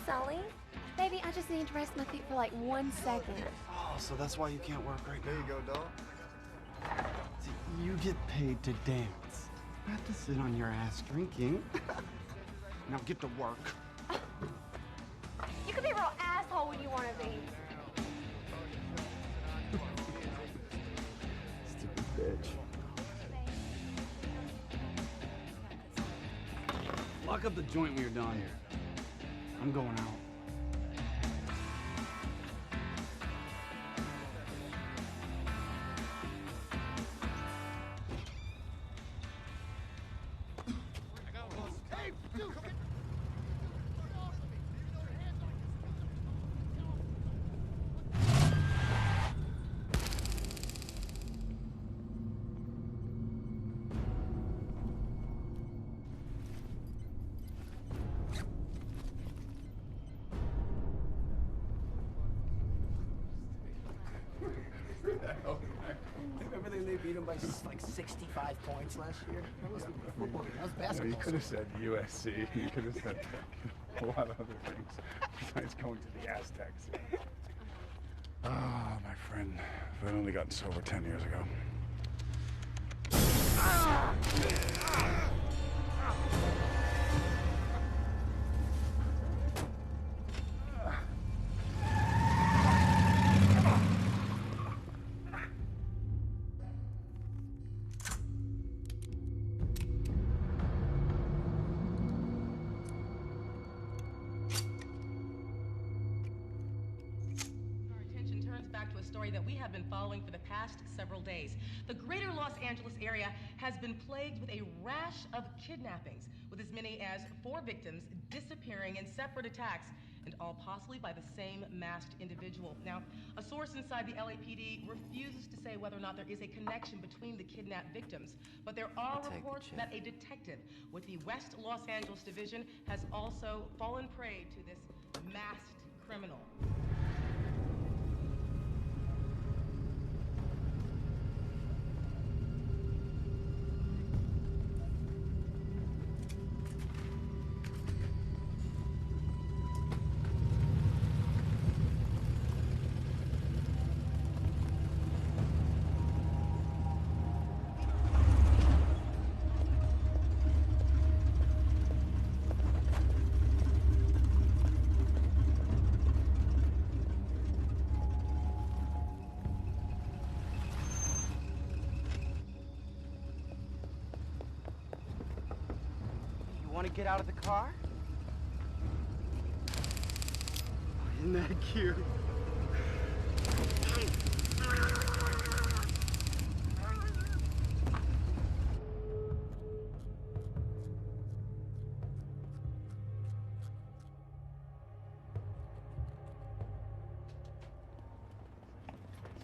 Sully. Baby, I just need to rest my feet for like 1 second. Oh, so that's why you can't work right now. There you go, dog. See, you get paid to dance, not to sit on your ass drinking. Now get to work. You can be a real asshole when you want to be. Stupid bitch. Lock up the joint when you're done. I'm going out. Remember they beat them by like 65 points last year? That was football. That was basketball. You could have said USC. You could have said a lot of other things besides going to the Aztecs. Ah, my friend. If I'd only gotten sober 10 years ago. That we have been following for the past several days. The greater Los Angeles area has been plagued with a rash of kidnappings, with as many as 4 victims disappearing in separate attacks, and all possibly by the same masked individual. Now, a source inside the LAPD refuses to say whether or not there is a connection between the kidnapped victims, but there are reports that a detective with the West Los Angeles Division has also fallen prey to this masked criminal. Want to get out of the car? Oh, isn't that cute?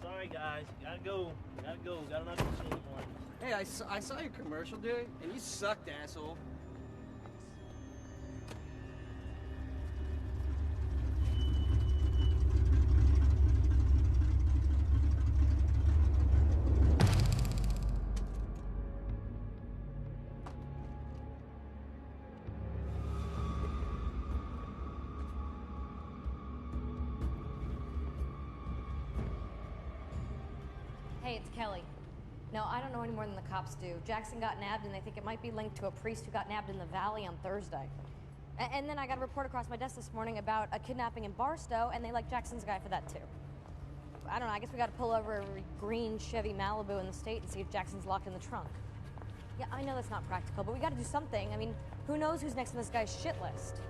Sorry guys, gotta go, got another machine one. Hey, I saw your commercial, dude, and you sucked, asshole. Hey, it's Kelly. No, I don't know any more than the cops do. Jackson got nabbed, and they think it might be linked to a priest who got nabbed in the valley on Thursday. And then I got a report across my desk this morning about a kidnapping in Barstow, and they like Jackson's guy for that, too. I don't know, I guess we gotta pull over every green Chevy Malibu in the state and see if Jackson's locked in the trunk. Yeah, I know that's not practical, but we gotta do something. I mean, who knows who's next on this guy's shit list?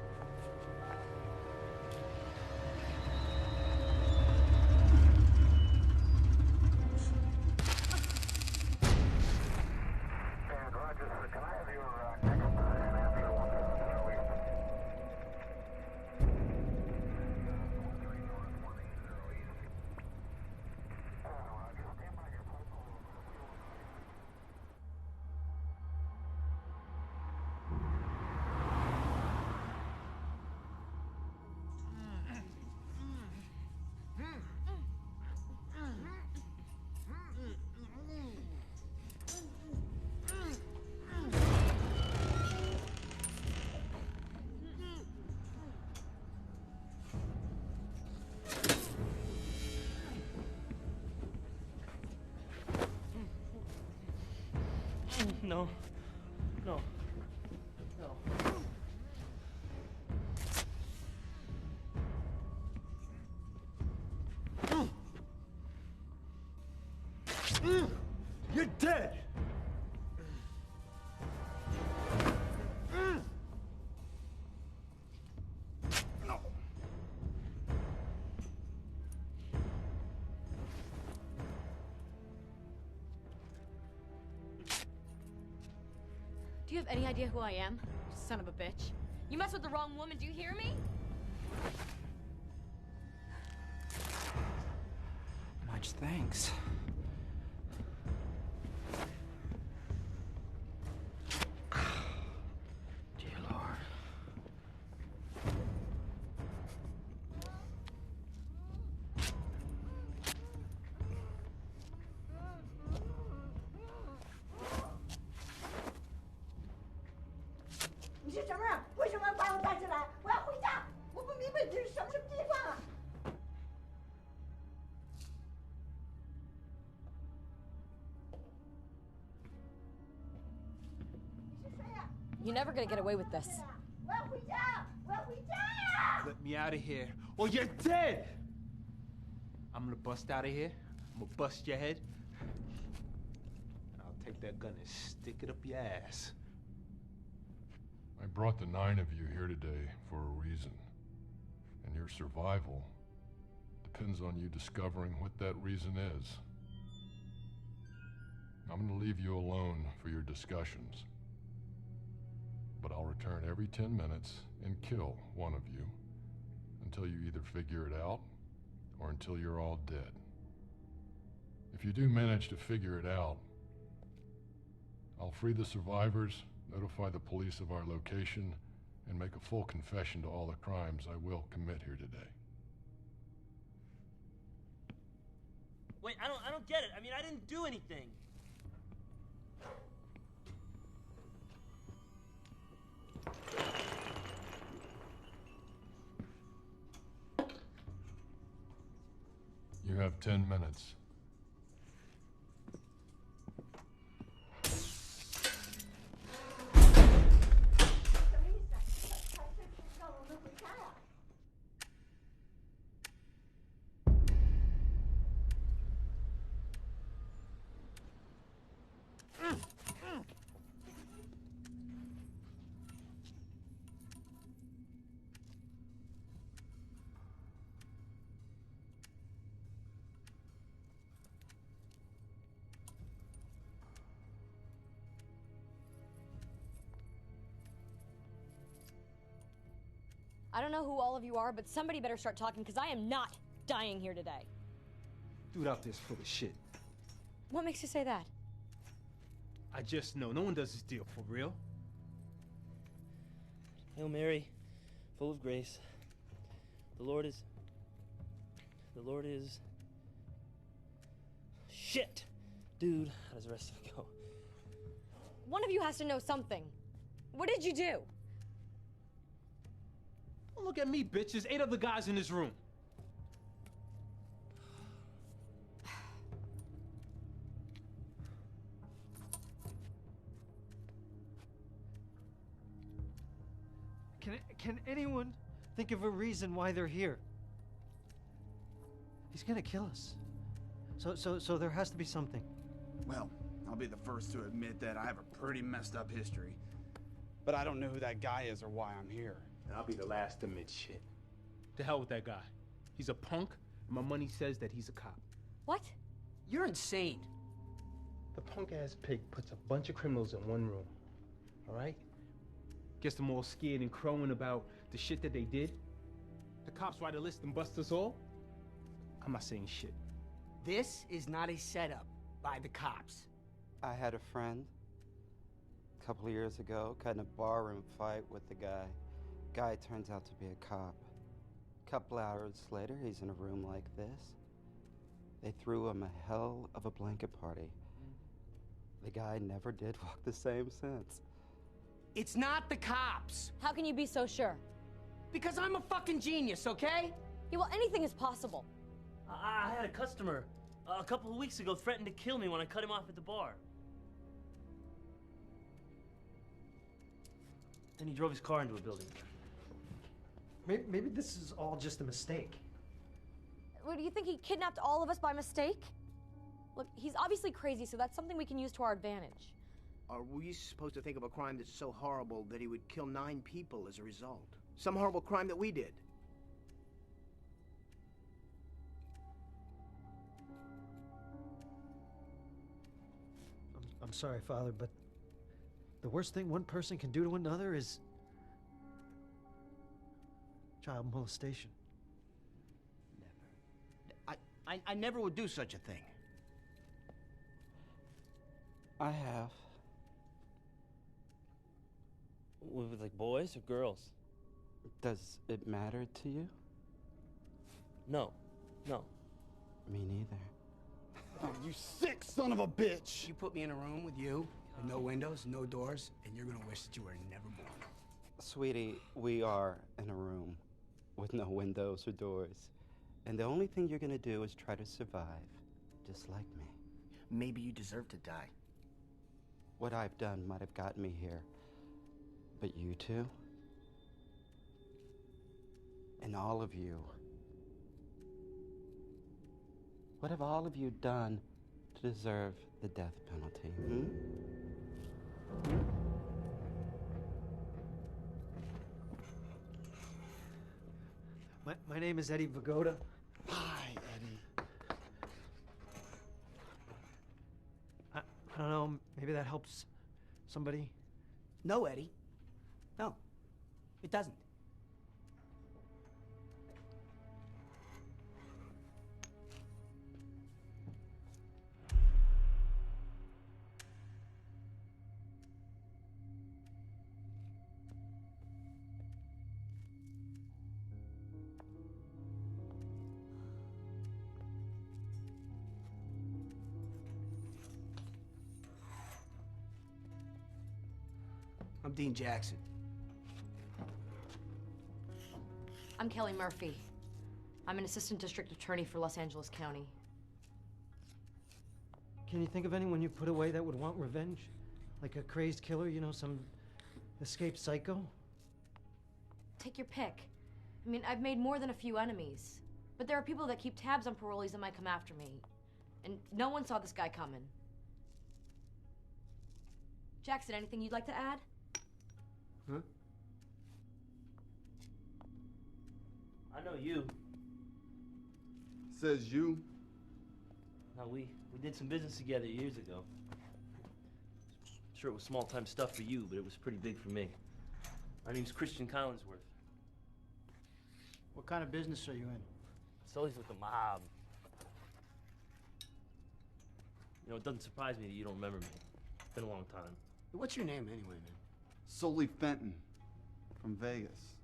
no. No. No. You're dead! No. Do you have any idea who I am? Son of a bitch. You mess with the wrong woman, do you hear me? Much thanks. Dear Lord. You're never gonna get away with this. Let me out of here, or you're dead! I'm gonna bust out of here. I'm gonna bust your head. And I'll take that gun and stick it up your ass. I brought the 9 of you here today for a reason. And your survival depends on you discovering what that reason is. I'm gonna leave you alone for your discussions. But I'll return every 10 minutes and kill one of you until you either figure it out or until you're all dead. If you do manage to figure it out, I'll free the survivors, notify the police of our location, and make a full confession to all the crimes I will commit here today. Wait, I don't get it. I mean, I didn't do anything. You have 10 minutes. I don't know who all of you are, but somebody better start talking, because I am not dying here today. Dude out there's full of shit. What makes you say that? I just know. No one does this deal for real. Hail Mary, full of grace. The Lord is... Shit! Dude, how does the rest of it go? One of you has to know something. What did you do? Don't look at me, bitch. There's 8 other guys in this room. Can anyone think of a reason why they're here? He's gonna kill us. So there has to be something. Well, I'll be the first to admit that I have a pretty messed up history. But I don't know who that guy is or why I'm here. And I'll be the last to admit shit. To hell with that guy. He's a punk, and my money says that he's a cop. What? You're insane. The punk-ass pig puts a bunch of criminals in one room, all right? Gets them all scared and crowing about the shit that they did. The cops write a list and bust us all. I'm not saying shit. This is not a setup by the cops. I had a friend a couple of years ago, got in a barroom fight with the guy. Guy turns out to be a cop. A couple hours later, he's in a room like this. They threw him a hell of a blanket party. The guy never did walk the same since. It's not the cops. How can you be so sure? Because I'm a fucking genius, okay? Yeah, well, anything is possible. I had a customer a couple of weeks ago threatened to kill me when I cut him off at the bar. Then he drove his car into a building. Maybe this is all just a mistake. What, do you think he kidnapped all of us by mistake? Look, he's obviously crazy, so that's something we can use to our advantage. Are we supposed to think of a crime that's so horrible that he would kill 9 people as a result? Some horrible crime that we did? I'm sorry, Father, but the worst thing one person can do to another is child molestation. I never would do such a thing. I have. With like boys or girls? Does it matter to you? No. No. Me neither. Oh, you sick son of a bitch! You put me in a room with you, with no windows, no doors, and you're gonna wish that you were never born. Sweetie, we are in a room with no windows or doors. And the only thing you're gonna do is try to survive, just like me. Maybe you deserve to die. What I've done might have gotten me here. But you two, and all of you, what have all of you done to deserve the death penalty, My name is Eddie Vigoda. Hi, Eddie. I don't know, maybe that helps somebody. No, Eddie. No, it doesn't. I'm Dean Jackson. I'm Kelly Murphy. I'm an assistant district attorney for Los Angeles County. Can you think of anyone you put away that would want revenge? Like a crazed killer, you know, some escaped psycho? Take your pick. I mean, I've made more than a few enemies. But there are people that keep tabs on parolees that might come after me. And no one saw this guy coming. Jackson, anything you'd like to add? Huh? I know you. Says you. No, we did some business together years ago. Sure, it was small-time stuff for you, but it was pretty big for me. My name's Christian Collinsworth. What kind of business are you in? Sully's with the mob. You know, it doesn't surprise me that you don't remember me. It's been a long time. What's your name anyway, man? Sully Fenton from Vegas.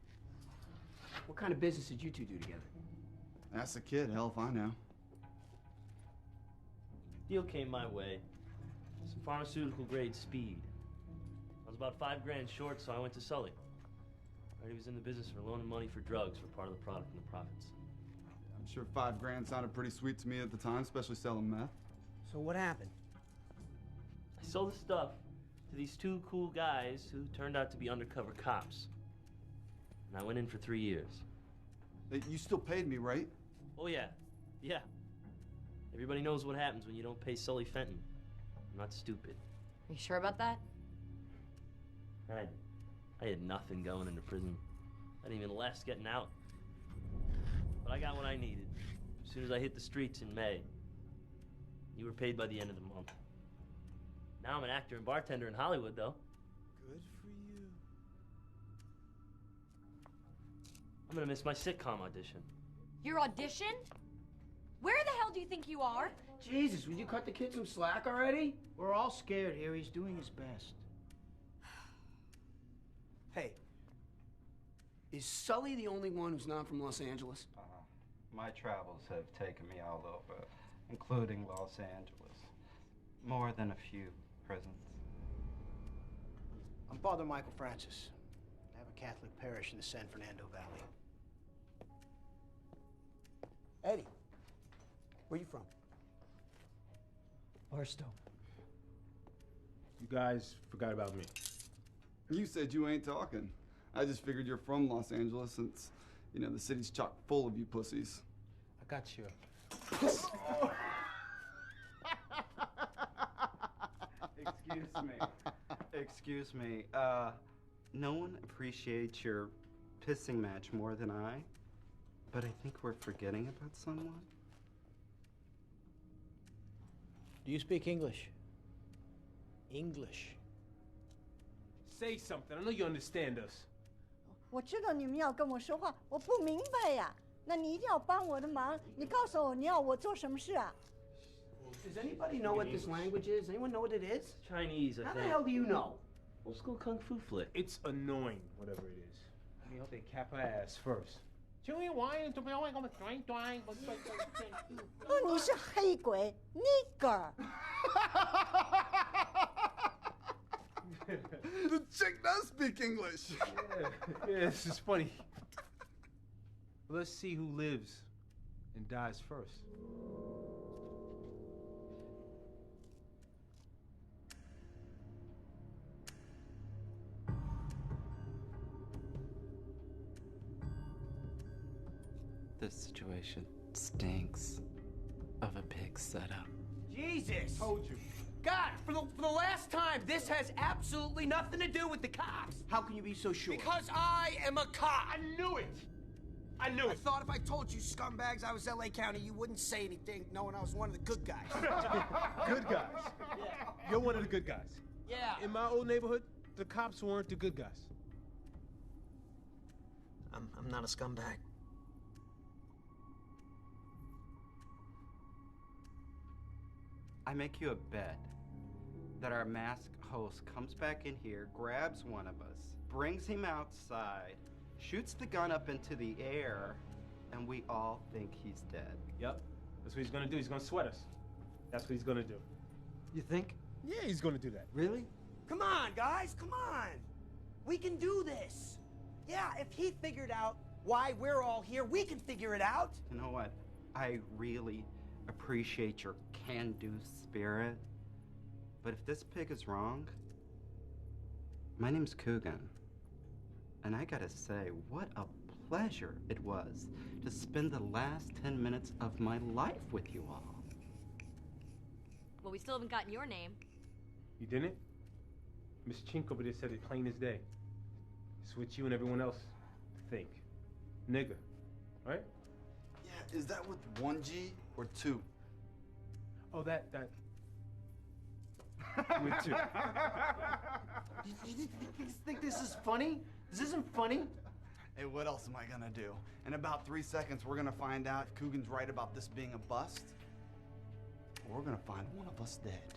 What kind of business did you two do together? Ask the kid, hell if I know. Deal came my way. Some pharmaceutical-grade speed. I was about $5 grand short, so I went to Sully. He was in the business for loaning money for drugs for part of the product and the profits. I'm sure $5 grand sounded pretty sweet to me at the time, especially selling meth. So what happened? I sold the stuff to these 2 cool guys who turned out to be undercover cops. And I went in for 3 years. You still paid me, right? Oh, yeah. Yeah. Everybody knows what happens when you don't pay Sully Fenton. I'm not stupid. Are you sure about that? I had nothing going into prison. I didn't even last getting out. But I got what I needed as soon as I hit the streets in May. You were paid by the end of the month. Now I'm an actor and bartender in Hollywood, though. Good for you. I'm gonna miss my sitcom audition. Your audition? Where the hell do you think you are? Jesus, would you cut the kid some slack already? We're all scared here. He's doing his best. Hey, is Sully the only one who's not from Los Angeles? My travels have taken me all over, including Los Angeles. More than a few prisons. I'm Father Michael Francis. I have a Catholic parish in the San Fernando Valley. Eddie, where you from? Barstow. You guys forgot about me. You said you ain't talking. I just figured you're from Los Angeles since, you know, the city's chock full of you pussies. I got you. Excuse me. No one appreciates your pissing match more than I, but I think we're forgetting about someone. Do you speak English? English. Say something. I know you understand us. 我知道你们要跟我说话，我不明白呀。那你一定要帮我的忙。你告诉我你要我做什么事啊？ Does anybody know what this language is? Anyone know what it is? Chinese, I How think. the hell do you know? Old school kung fu flick. It's annoying, whatever it is. I hope they cap her ass first. 哦，你是黑鬼 ，nigger。 The chick does speak English. Yeah, this is funny. Let's see who lives and dies first. This situation stinks of a pig setup. Jesus! Told you. God, for the last time, this has absolutely nothing to do with the cops. How can you be so sure? Because I am a cop. I knew it. I knew I it. thought if I told you scumbags I was LA County, you wouldn't say anything, knowing I was one of the good guys. Good guys. Yeah. You're one of the good guys. Yeah. In my old neighborhood, the cops weren't the good guys. I'm not a scumbag. I make you a bet that our masked host comes back in here, grabs one of us, brings him outside, shoots the gun up into the air, and we all think he's dead. Yep. That's what he's gonna do. He's gonna sweat us. That's what he's gonna do. You think? Yeah, he's gonna do that. Really? Come on, guys, come on. We can do this. Yeah, if he figured out why we're all here, we can figure it out. You know what? I really appreciate your can-do spirit, but if this pig is wrong, my name's Coogan, and I gotta say, what a pleasure it was to spend the last 10 minutes of my life with you all. Well, we still haven't gotten your name. You didn't? Miss Chink over there said it plain as day. It's what you and everyone else think. Nigga, right? Yeah, is that with 1 G or 2? Oh, that. With 2. You think this is funny? This isn't funny. Hey, what else am I gonna do? In about 3 seconds, we're gonna find out if Coogan's right about this being a bust, or we're gonna find one of us dead.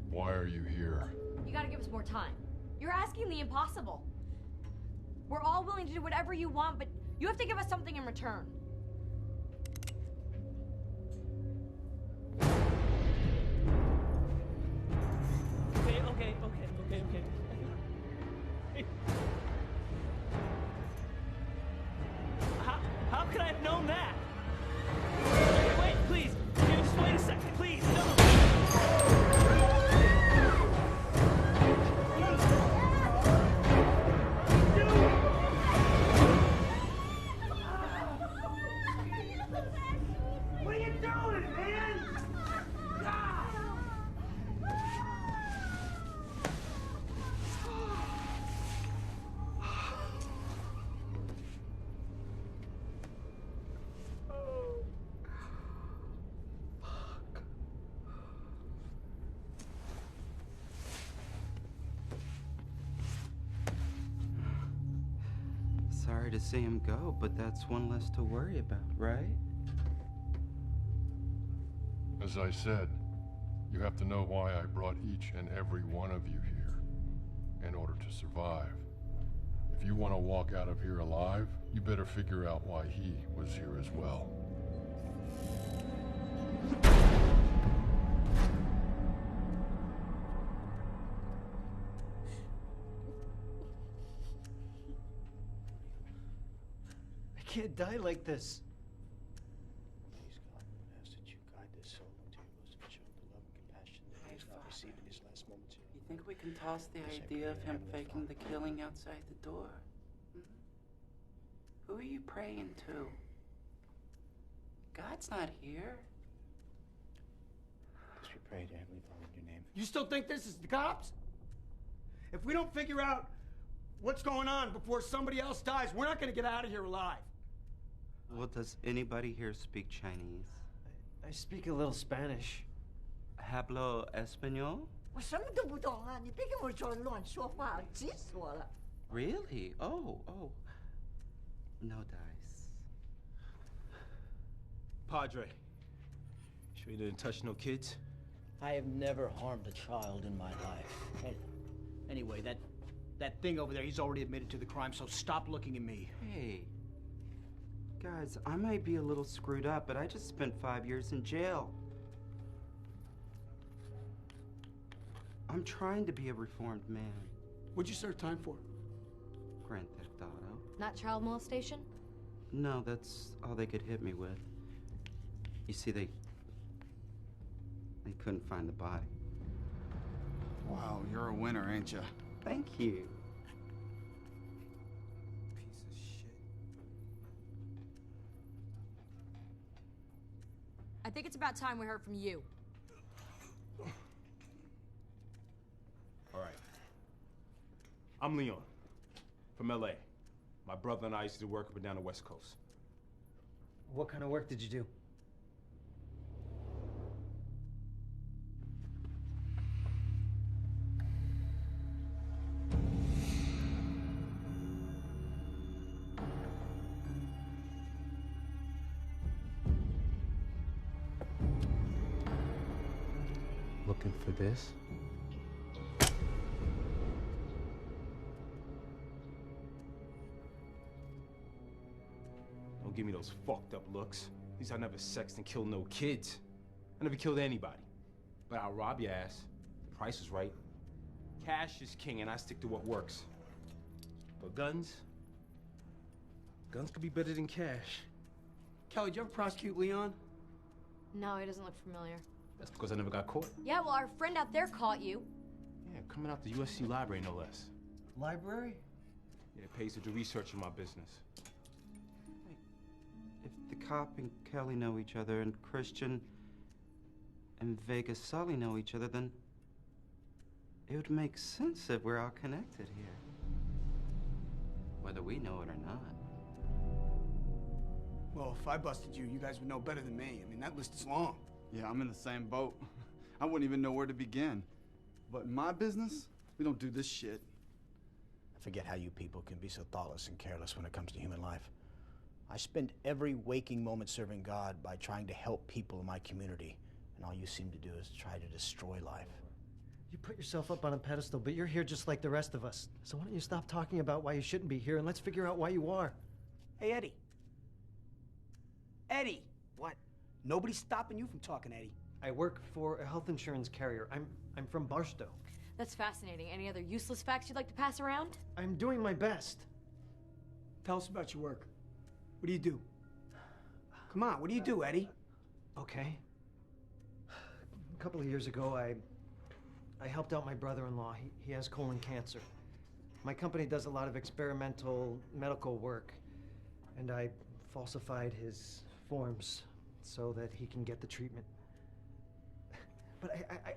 Why are you here? You gotta give us more time. You're asking the impossible. We're all willing to do whatever you want, but you have to give us something in return. Okay. How could I have known that? Wait, please. Can you just wait a second, please? What are you doing, man? Sorry to see him go, but that's one less to worry about, right? As I said, you have to know why I brought each and every one of you here in order to survive. If you want to walk out of here alive, you better figure out why he was here as well. can't die like this. Please, God, we ask that you guide this soul into your bosom and show him the love and compassion that he has not received in his last moments here. You think we can toss the idea of him faking the killing outside the door? Hmm? Who are you praying to? God's not here. As we pray, dear Heavenly Father, in your name. You still think this is the cops? If we don't figure out what's going on before somebody else dies, we're not going to get out of here alive. Well, does anybody here speak Chinese? I speak a little Spanish. Hablo español? 我什么都不懂啊！你别跟我说乱说话，急死我了。 Really? Oh. No dice. Padre, sure you didn't touch no kids? I have never harmed a child in my life. Anyway, that thing over there, he's already admitted to the crime, so stop looking at me. Hey. Guys, I might be a little screwed up, but I just spent 5 years in jail. I'm trying to be a reformed man. What'd you serve time for? Grand Theft Auto. Not child molestation? No, that's all they could hit me with. You see, they couldn't find the body. Wow, you're a winner, ain't you? Thank you. Piece of shit. I think it's about time we heard from you. All right. I'm Leon, from LA. My brother and I used to work up and down the West Coast. What kind of work did you do? Looking for this? Don't give me those fucked up looks. At least I never sexed and killed no kids. I never killed anybody. But I'll rob your ass. The price is right. Cash is king, and I stick to what works. But guns could be better than cash. Kelly, did you ever prosecute Leon? No, he doesn't look familiar. That's because I never got caught. Yeah, well, our friend out there caught you. Yeah, coming out the USC library, no less. Library? Yeah, it pays to do research in my business. If the cop and Kelly know each other, and Christian and Vegas Sully know each other, then it would make sense if we're all connected here. Whether we know it or not. Well, if I busted you, you guys would know better than me. I mean, that list is long. Yeah, I'm in the same boat. I wouldn't even know where to begin. But in my business, we don't do this shit. I forget how you people can be so thoughtless and careless when it comes to human life. I spend every waking moment serving God by trying to help people in my community, and all you seem to do is try to destroy life. You put yourself up on a pedestal, but you're here just like the rest of us. So why don't you stop talking about why you shouldn't be here and let's figure out why you are. Hey, Eddie. Eddie! What? Nobody's stopping you from talking, Eddie. I work for a health insurance carrier. I'm from Barstow. That's fascinating. Any other useless facts you'd like to pass around? I'm doing my best. Tell us about your work. What do you do? Come on, what do you do, Eddie? Okay. A couple of years ago, I helped out my brother-in-law. He has colon cancer. My company does a lot of experimental medical work, and I falsified his forms so that he can get the treatment. But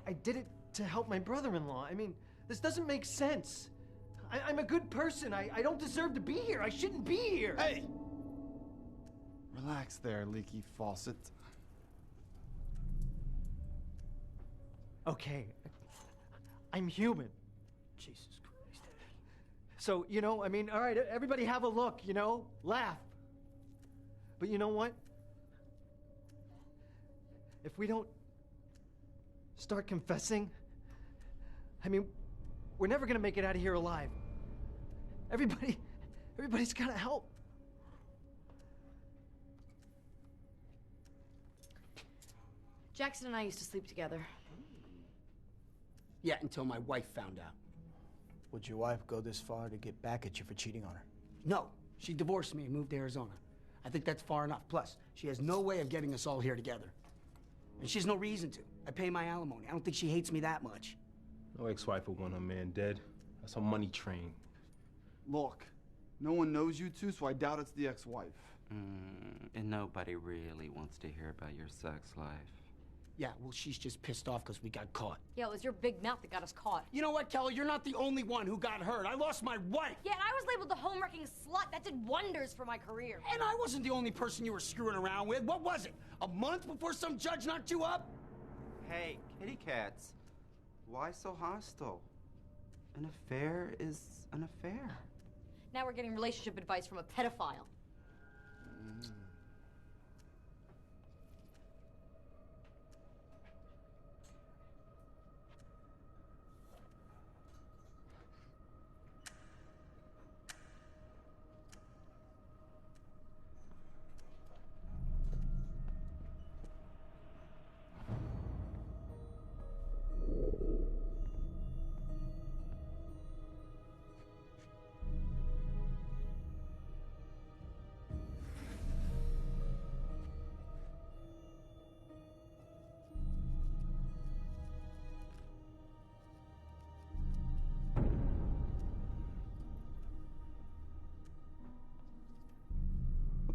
I did it to help my brother-in-law. I mean, this doesn't make sense. I'm a good person. I don't deserve to be here. I shouldn't be here. Hey! Relax there, leaky faucet. Okay. I'm human. Jesus Christ. So, you know, I mean, all right, everybody have a look, you know? Laugh. But you know what? If we don't start confessing, I mean, we're never gonna make it out of here alive. Everybody's gotta help. Jackson and I used to sleep together. Yeah, until my wife found out. Would your wife go this far to get back at you for cheating on her? No, she divorced me and moved to Arizona. I think that's far enough. Plus, she has no way of getting us all here together. And she has no reason to. I pay my alimony. I don't think she hates me that much. No ex-wife would want her man dead. That's a money train. Look, no one knows you two, so I doubt it's the ex-wife. And nobody really wants to hear about your sex life. Yeah, well, she's just pissed off because we got caught. Yeah, it was your big mouth that got us caught. You know what, Kelly? You're not the only one who got hurt. I lost my wife. Yeah, and I was labeled the home-wrecking slut. That did wonders for my career. And I wasn't the only person you were screwing around with. What was it? A month before some judge knocked you up? Hey, kitty cats. Why so hostile? An affair is an affair. Now we're getting relationship advice from a pedophile.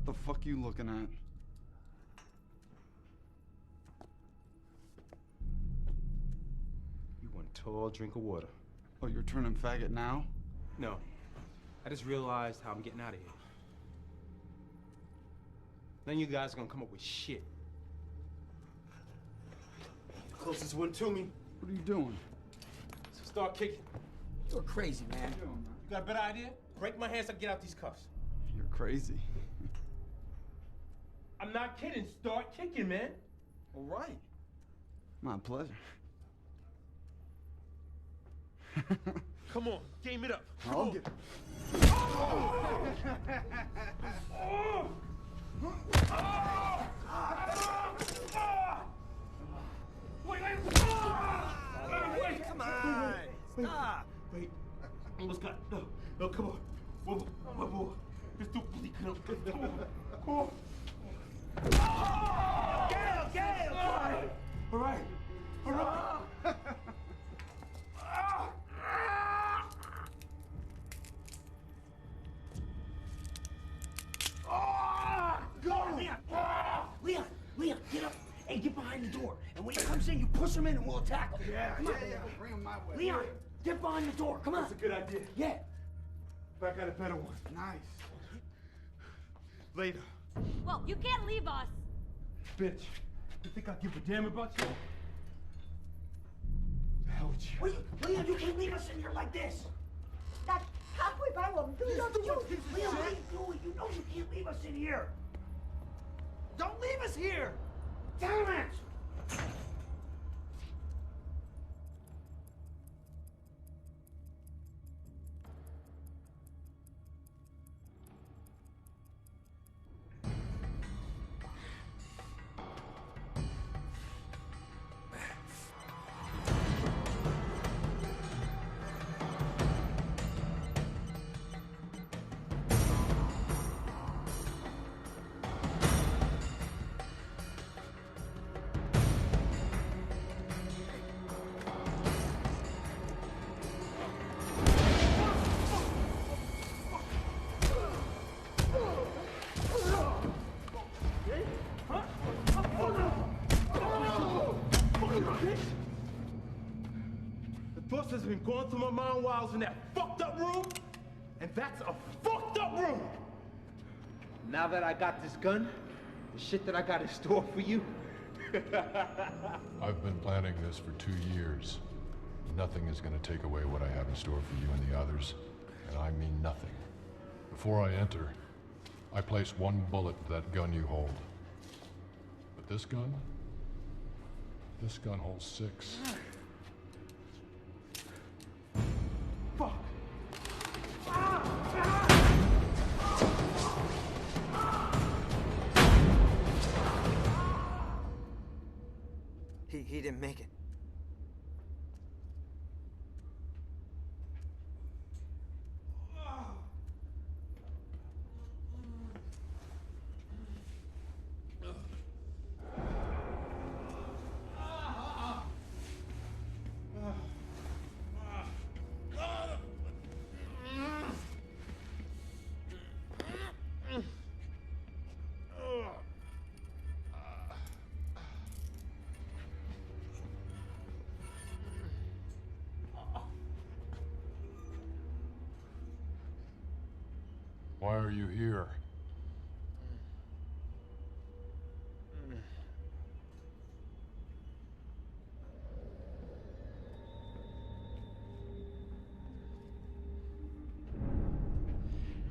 What the fuck you looking at? You want a tall drink of water. Oh, you're turning faggot now? No. I just realized how I'm getting out of here. None of you guys are gonna come up with shit. The closest one to me. What are you doing? So start kicking. You're crazy, man. You got a better idea? Break my hands so I can get out these cuffs. You're crazy. I'm not kidding. Start kicking, man. All right. My pleasure. Come on, game it up. I'll get it. Wait, come on. Stop. Wait. Almost got it. No, come on. One more. Just don't bleed. Come on. Gail! All right. Go! Leon, get up and get behind the door. And when he comes in, you push him in and we'll attack him. Yeah. Bring him my way. Leon, get behind the door. Come on. That's a good idea. Yeah. But I got a better one. Nice. Later. Well, you can't leave us. Bitch, you think I give a damn about you? The hell with you. Leon, you can't leave us in here like this. 他会把我们丢到救 Leon, what are you doing? You know you can't leave us in here. Don't leave us here. Damn it! Thoughts has been going through my mind while I was in that fucked up room, and that's a fucked up room. Now that I got this gun, the shit that I got in store for you. I've been planning this for 2 years. Nothing is going to take away what I have in store for you and the others, and I mean nothing. Before I enter, I place 1 bullet to that gun you hold. But this gun holds 6. Fuck. He didn't make it. Why are you here?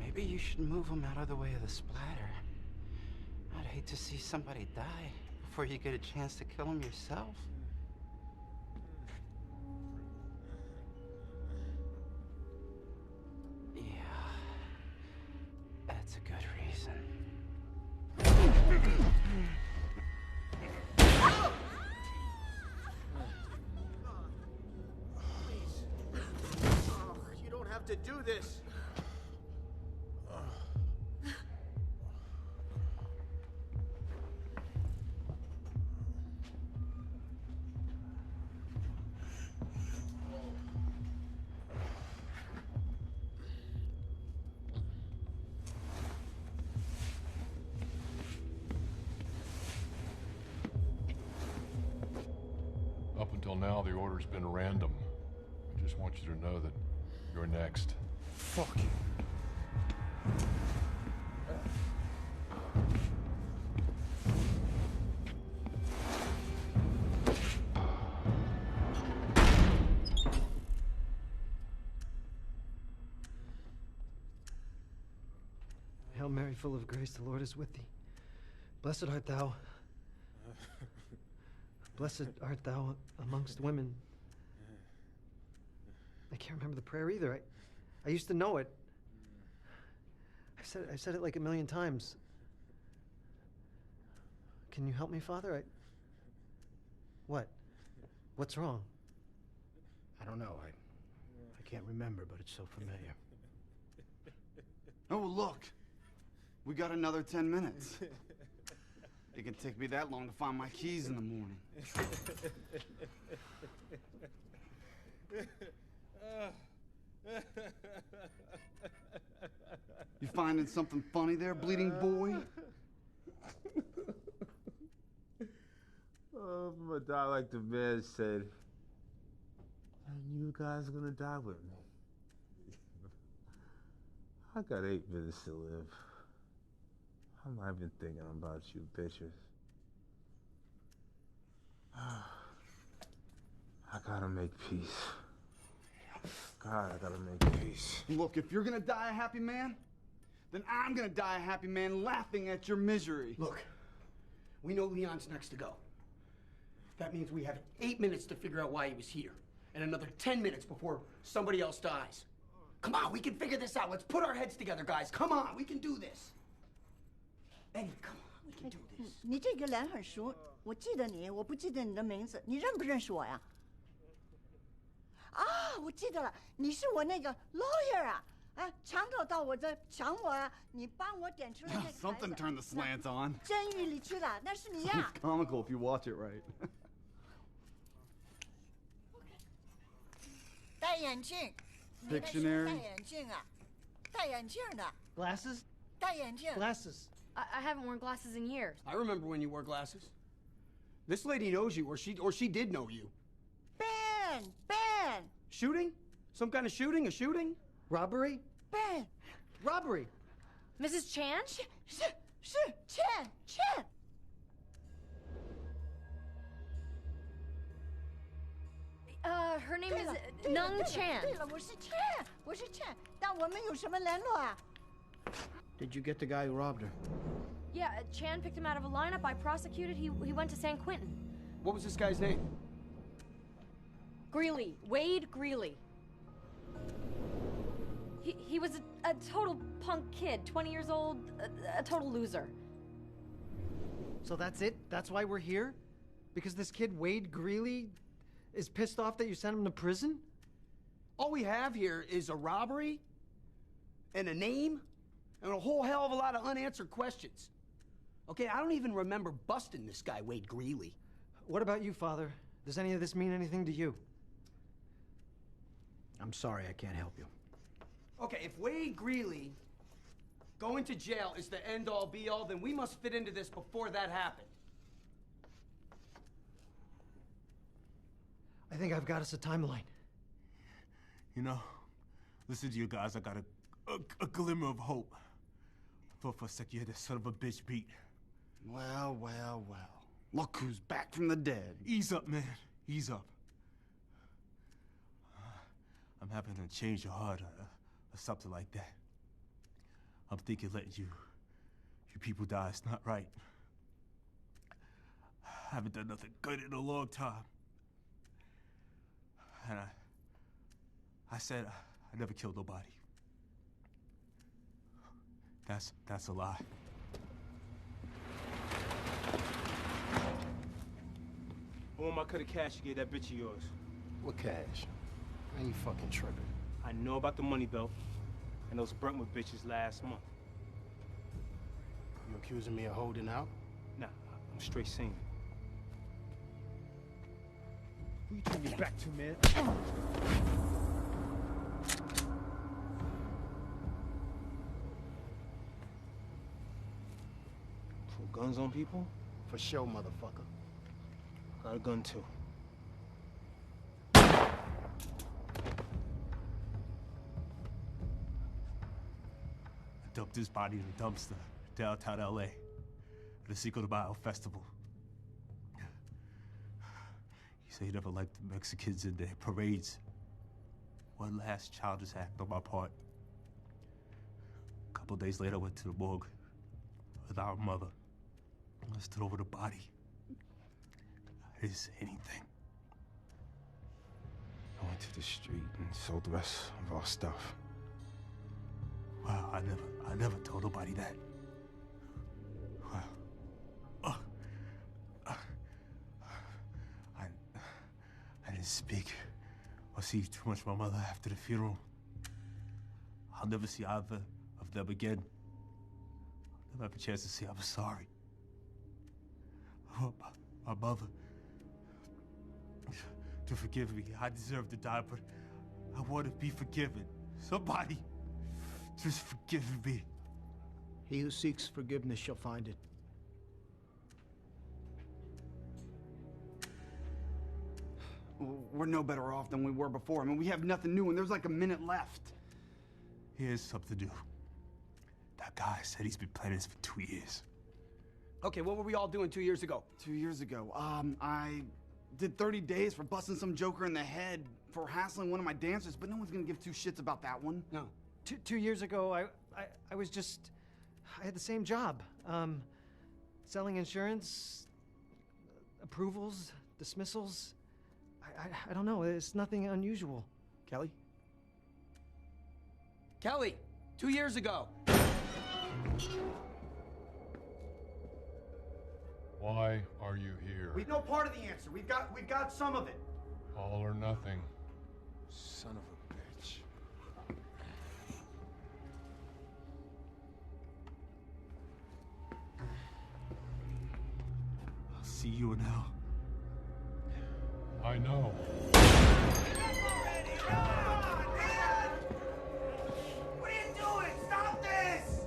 Maybe you should move him out of the way of the splatter. I'd hate to see somebody die before you get a chance to kill him yourself. Yeah, that's a good reason. Please. You don't have to do this. Up until now, the order's been random. I just want you to know that you're next. Fuck you. Hail Mary, full of grace, the Lord is with thee. Blessed art thou. Blessed art thou amongst women. I can't remember the prayer either. I used to know it. I've said it like a million times. Can you help me, Father? What? What's wrong? I don't know. I can't remember, but it's so familiar. Oh, look. We got another 10 minutes. It can take me that long to find my keys in the morning. You finding something funny there, bleeding boy? Oh, I'm gonna die like the man said. And you guys are gonna die with me. I got 8 minutes to live. I'm not even thinking about you bitches. I gotta make peace. God, I gotta make peace. Look, if you're gonna die a happy man, then I'm gonna die a happy man laughing at your misery. Look, we know Leon's next to go. That means we have 8 minutes to figure out why he was here, and another 10 minutes before somebody else dies. Come on, we can figure this out. Let's put our heads together, guys. Come on, we can do this. Eddie, come on, we can do this. 你这个脸很熟，我记得你，我不记得你的名字，你认不认识我呀？啊，我记得了，你是我那个 lawyer 啊！哎，强盗到我这抢我啊！你帮我点出来那个牌子 Something turned the slants on. 监狱里去了，那是你呀！ It's comical if you watch it right. 戴眼镜，你那是 Dictionary 戴眼镜啊，戴眼镜的， Glasses? 戴眼镜。 Glasses. I haven't worn glasses in years. I remember when you wore glasses. This lady knows you, or she did know you. Ben. Shooting? Some kind of shooting? A shooting? Robbery? Ben. Robbery. Mrs. Chan? 是Chan。 Her name is Nung Chan. 对了，我是 Chan，但我们有什么联络啊？ Did you get the guy who robbed her? Yeah, Chan picked him out of a lineup I prosecuted. He went to San Quentin. What was this guy's name? Greeley. Wade Greeley. He was a total punk kid, 20 years old, a total loser. So that's it? That's why we're here? Because this kid, Wade Greeley, is pissed off that you sent him to prison? All we have here is a robbery, and a name, and a whole hell of a lot of unanswered questions. Okay, I don't even remember busting this guy, Wade Greeley. What about you, Father? Does any of this mean anything to you? I'm sorry, I can't help you. Okay, if Wade Greeley going to jail is the end-all, be-all, then we must fit into this before that happened. I think I've got us a timeline. You know, listen to you guys, I got a glimmer of hope. Thought for a second you had that son of a bitch beat. Well, well, well. Look who's back from the dead. Ease up, man. Ease up. I'm having to change your heart or something like that. I'm thinking letting you people die is not right. I haven't done nothing good in a long time. And I said I never killed nobody. That's a lie. I want my cut of cash you gave that bitch of yours. What cash? I ain't fucking tripping. I know about the money belt and those Brentwood bitches last month. You accusing me of holding out? Nah, I'm straight saying. Who you turning your back to, man? Pull guns on people? For sure, motherfucker. Got a gun too. I dumped his body in a dumpster downtown LA at the Cinco de Mayo festival. He said he never liked the Mexicans in their parades. One last childish act on my part. A couple days later, I went to the morgue with our mother. I stood over the body. I didn't say anything. I went to the street and sold the rest of our stuff. Wow, I never told nobody that. Wow. I didn't speak or see too much of my mother after the funeral. I'll never see either of them again. I'll never have a chance to say I'm sorry. I want my mother to forgive me. I deserve to die, but I want to be forgiven. Somebody just forgive me. He who seeks forgiveness shall find it. We're no better off than we were before. I mean, we have nothing new, and there's like a minute left. Here's something new. That guy said he's been planning this for 2 years. Okay, what were we all doing 2 years ago? 2 years ago, I did 30 days for busting some joker in the head for hassling one of my dancers, but no one's gonna give two shits about that one. No. Two years ago, I was just... I had the same job. Selling insurance, approvals, dismissals. I don't know. It's nothing unusual. Kelly? Kelly, 2 years ago. Why are you here? We know part of the answer. We've got some of it. All or nothing. Son of a bitch. I'll see you in hell. I know. What are you doing? Stop this!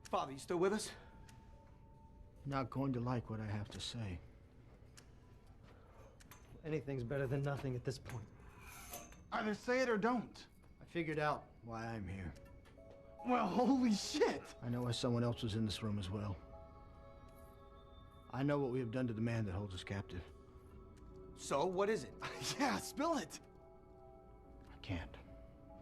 Father, you still with us? Not going to like what I have to say. Anything's better than nothing at this point. Either say it or don't. I figured out why I'm here. Well, holy shit! I know why someone else was in this room as well. I know what we have done to the man that holds us captive. So, what is it? Yeah, spill it! I can't.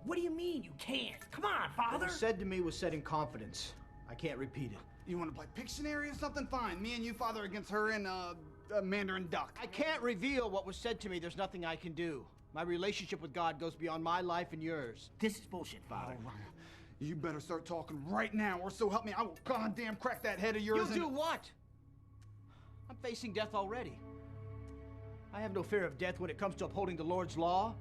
What do you mean you can't? Come on, What Father! was said to me was said in confidence. I can't repeat it. You want to play Pictionary or something? Fine. Me and you, Father, against her and, Mandarin Duck. I can't reveal what was said to me. There's nothing I can do. My relationship with God goes beyond my life and yours. This is bullshit, Father. Oh, you better start talking right now, or so help me, I will goddamn crack that head of yours. You do what? I'm facing death already. I have no fear of death when it comes to upholding the Lord's law.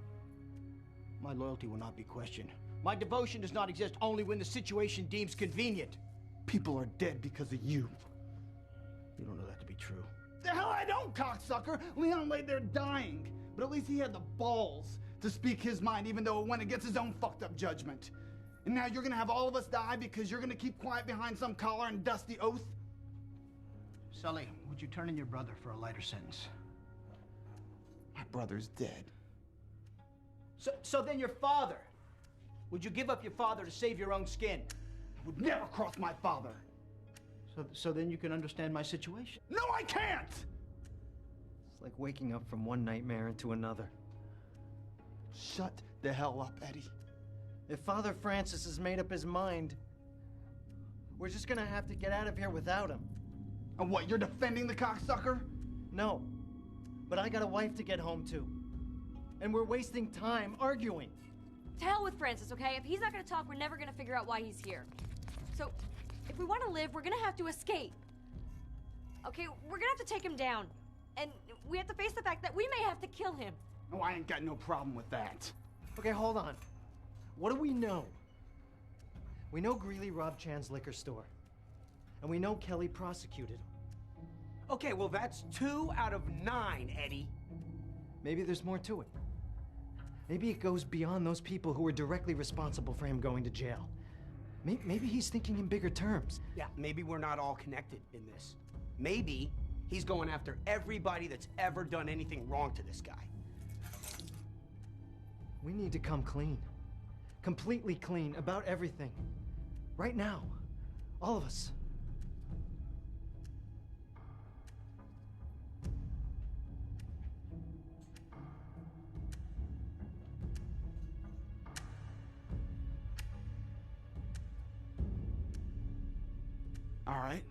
My loyalty will not be questioned. My devotion does not exist only when the situation deems convenient. People are dead because of you. You don't know that to be true. The hell I don't, cocksucker! Leon lay there dying, but at least he had the balls to speak his mind, even though it went against his own fucked up judgment. And now you're gonna have all of us die because you're gonna keep quiet behind some collar and dusty oath? Sully, would you turn in your brother for a lighter sentence? My brother's dead. So then your father. Would you give up your father to save your own skin? I would never cross my father. So then you can understand my situation. No, I can't! It's like waking up from one nightmare into another. Shut the hell up, Eddie. If Father Francis has made up his mind, we're just gonna have to get out of here without him. And what, you're defending the cocksucker? No, but I got a wife to get home to. And we're wasting time arguing. To hell with Francis, okay? If he's not gonna talk, we're never gonna figure out why he's here. So, if we want to live, we're gonna have to escape. Okay, we're gonna have to take him down. And we have to face the fact that we may have to kill him. Oh, I ain't got no problem with that. Okay, hold on. What do we know? We know Greeley robbed Chan's liquor store. And we know Kelly prosecuted him. Okay, well, that's 2 out of 9, Eddie. Maybe there's more to it. Maybe it goes beyond those people who were directly responsible for him going to jail. Maybe he's thinking in bigger terms. Yeah, maybe we're not all connected in this. Maybe he's going after everybody that's ever done anything wrong to this guy. We need to come clean. Completely clean about everything. Right now. All of us. All right.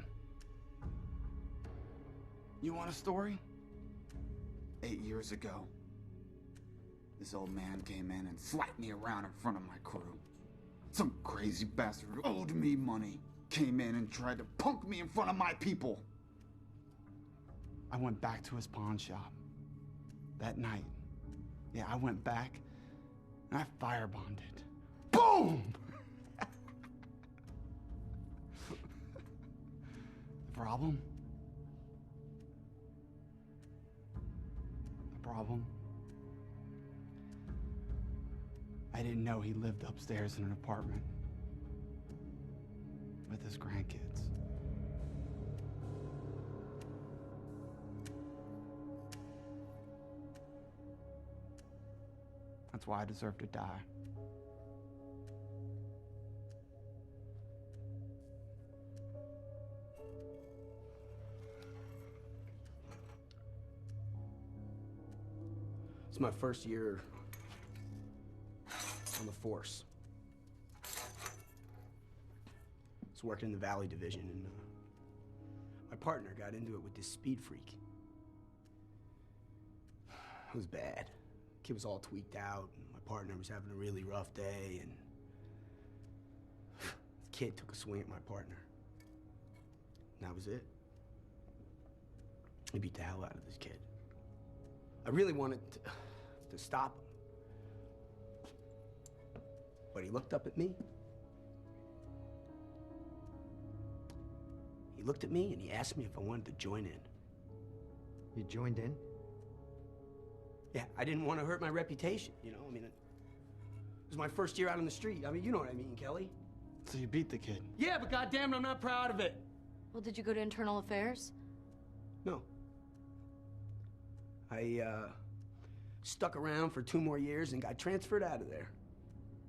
You want a story? 8 years ago, this old man came in and slapped me around in front of my crew. Some crazy bastard who owed me money came in and tried to punk me in front of my people. I went back to his pawn shop that night. Yeah, I went back and I firebombed it. Boom! The problem? The problem? I didn't know he lived upstairs in an apartment with his grandkids. That's why I deserve to die. It's my first year on the force. I was working in the Valley Division, and my partner got into it with this speed freak. It was bad. Kid was all tweaked out, and my partner was having a really rough day, and the kid took a swing at my partner. And that was it. He beat the hell out of this kid. I really wanted to stop him. But he looked up at me. He looked at me and he asked me if I wanted to join in. You joined in? Yeah, I didn't want to hurt my reputation, you know? I mean, it was my first year out on the street. I mean, you know what I mean, Kelly. So you beat the kid? Yeah, but goddamn it, I'm not proud of it. Well, did you go to internal affairs? No. I stuck around for 2 more years and got transferred out of there.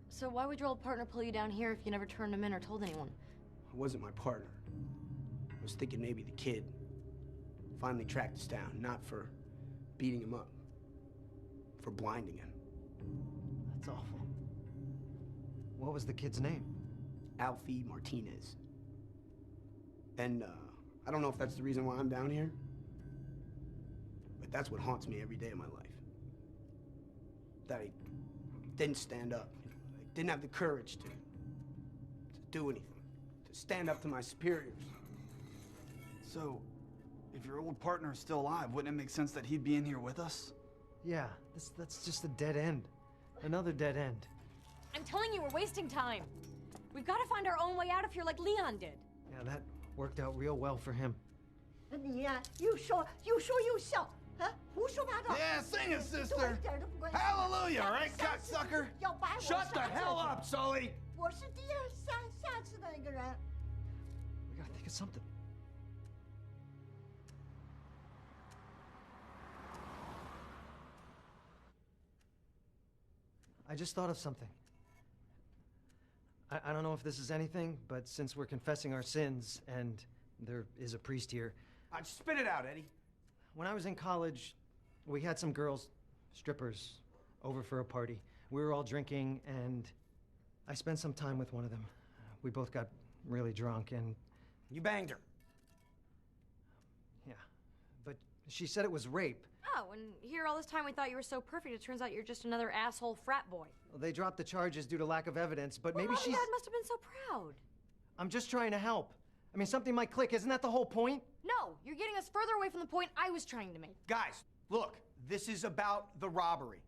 So why would your old partner pull you down here if you never turned him in or told anyone? It wasn't my partner. I was thinking maybe the kid finally tracked us down, not for beating him up, for blinding him. That's awful. What was the kid's name? Alfie Martinez. And I don't know if that's the reason why I'm down here, but that's what haunts me every day of my life. That I didn't stand up. I didn't have the courage to do anything, to stand up to my superiors. So, if your old partner is still alive, wouldn't it make sense that he'd be in here with us? Yeah, that's just a dead end. Another dead end. I'm telling you, we're wasting time. We've got to find our own way out of here like Leon did. Yeah, that worked out real well for him. 你呀、又说又笑，啊，胡说八道。 Yeah, sing it, 对我 sister. 一点都不关心。 Hallelujah, right, 下次 cocksucker? 要掰我 Shut the 下 hell 次 up, Sully! 我是下次的那个人。 We gotta think of something. I just thought of something. I don't know if this is anything, but since we're confessing our sins, and there is a priest here. Just spit it out, Eddie. When I was in college, we had some girls, strippers, over for a party. We were all drinking, and I spent some time with one of them. We both got really drunk, and... You banged her. Yeah, but she said it was rape. Oh, and here all this time we thought you were so perfect. It turns out you're just another asshole frat boy. Well, they dropped the charges due to lack of evidence, but maybe Mom she's... and Dad must have been so proud. I'm just trying to help. I mean, something might click. Isn't that the whole point? No, you're getting us further away from the point I was trying to make. Guys, look, this is about the robbery.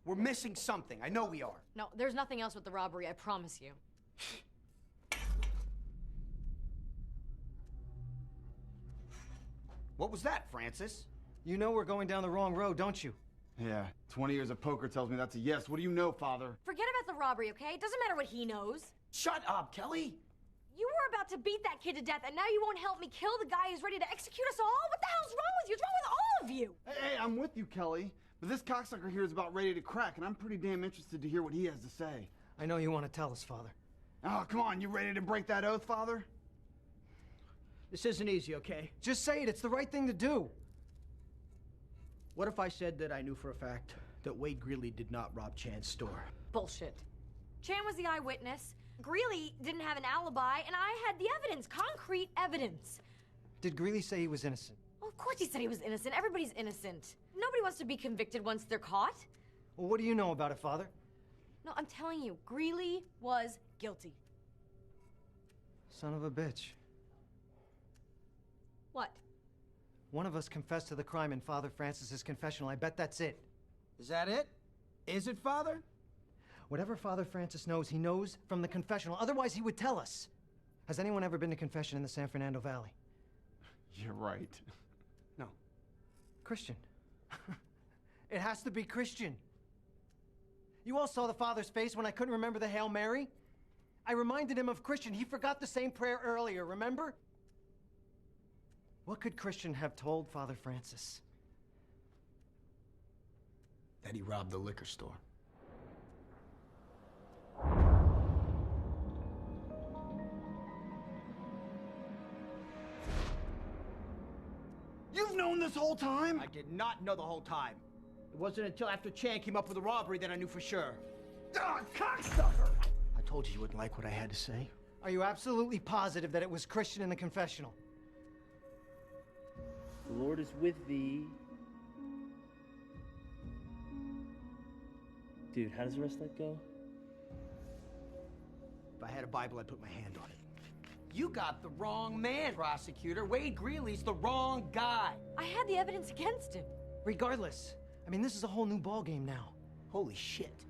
We're missing something. I know we are. No, there's nothing else with the robbery, I promise you. What was that, Francis? You know we're going down the wrong road, don't you? Yeah, 20 years of poker tells me that's a yes. What do you know, Father? Forget about the robbery, okay? It doesn't matter what he knows. Shut up, Kelly! You were about to beat that kid to death, and now you won't help me kill the guy who's ready to execute us all? What the hell's wrong with you? What's wrong with all of you? Hey, I'm with you, Kelly. But this cocksucker here is about ready to crack, and I'm pretty damn interested to hear what he has to say. I know you want to tell us, Father. Oh, come on, you ready to break that oath, Father? This isn't easy, okay? Just say it. It's the right thing to do. What if I said that I knew for a fact that Wade Greeley did not rob Chan's store? Bullshit. Chan was the eyewitness. Greeley didn't have an alibi, and I had the evidence, concrete evidence. Did Greeley say he was innocent? Well, of course he said he was innocent. Everybody's innocent. Nobody wants to be convicted once they're caught. Well, what do you know about it, Father? No, I'm telling you, Greeley was guilty. Son of a bitch. What? One of us confessed to the crime in Father Francis's confessional. I bet that's it. Is that it? Is it, Father? Whatever Father Francis knows, he knows from the confessional. Otherwise, he would tell us. Has anyone ever been to confession in the San Fernando Valley? You're right. No. Christian. It has to be Christian. You all saw the Father's face when I couldn't remember the Hail Mary? I reminded him of Christian. He forgot the same prayer earlier, remember? What could Christian have told Father Francis? That he robbed the liquor store. You've known this whole time? I did not know the whole time. It wasn't until after Chan came up with the robbery that I knew for sure. Ah, cocksucker! I told you wouldn't like what I had to say. Are you absolutely positive that it was Christian in the confessional? The Lord is with thee. Dude, how does the rest of that go? If I had a Bible, I'd put my hand on it. You got the wrong man, prosecutor. Wade Greeley's the wrong guy. I had the evidence against him. Regardless, I mean, this is a whole new ballgame now. Holy shit.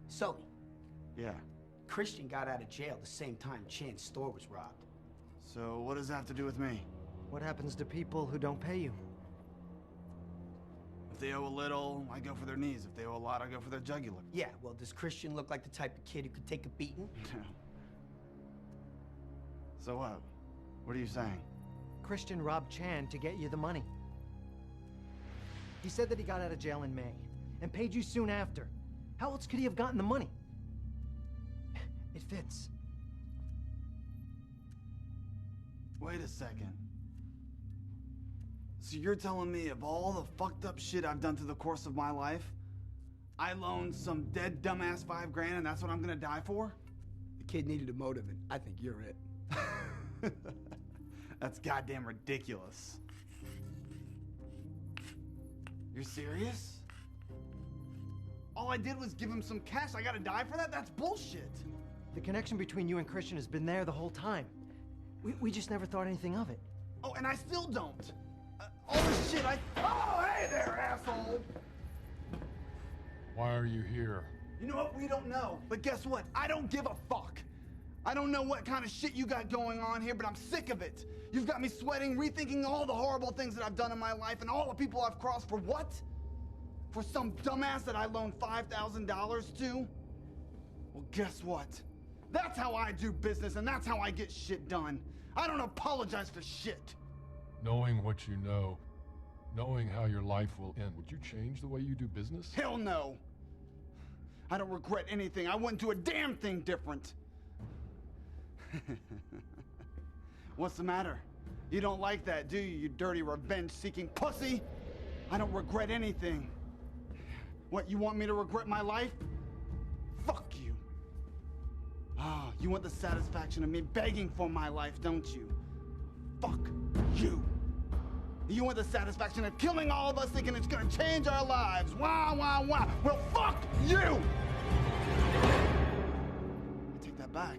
Sully. Yeah. Christian got out of jail the same time Chan's store was robbed. So what does that have to do with me? What happens to people who don't pay you? If they owe a little, I go for their knees. If they owe a lot, I go for their jugular. Yeah, well, does Christian look like the type of kid who could take a beating? So what? What are you saying? Christian robbed Chan to get you the money. He said that he got out of jail in May and paid you soon after. How else could he have gotten the money? It fits. Wait a second. So you're telling me of all the fucked up shit I've done through the course of my life, I loaned some dead dumbass $5 grand and that's what I'm gonna die for? The kid needed a motive, and I think you're it. That's goddamn ridiculous. You're serious? All I did was give him some cash. I gotta die for that? That's bullshit. The connection between you and Christian has been there the whole time. We just never thought anything of it. Oh, and I still don't. All this shit Oh, hey there, asshole! Why are you here? You know what? We don't know. But guess what? I don't give a fuck. I don't know what kind of shit you got going on here, but I'm sick of it. You've got me sweating, rethinking all the horrible things that I've done in my life and all the people I've crossed for what? For some dumbass that I loaned $5,000 to? Well, guess what? That's how I do business, and that's how I get shit done. I don't apologize for shit. Knowing what you know, knowing how your life will end, would you change the way you do business? Hell no. I don't regret anything. I wouldn't do a damn thing different. What's the matter? You don't like that, do you, you dirty revenge-seeking pussy? I don't regret anything. What, you want me to regret my life? Fuck you. Ah, you want the satisfaction of me begging for my life, don't you? Fuck you. You want the satisfaction of killing all of us thinking it's gonna change our lives. Wah, wah, wah. Well, fuck you! I take that back.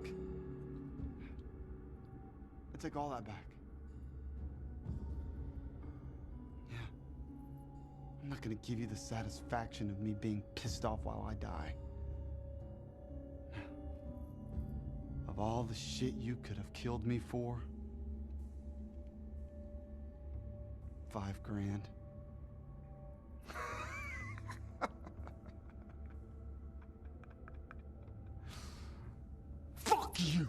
I take all that back. Yeah. I'm not gonna give you the satisfaction of me being pissed off while I die. Of all the shit you could have killed me for, $5,000. Fuck you!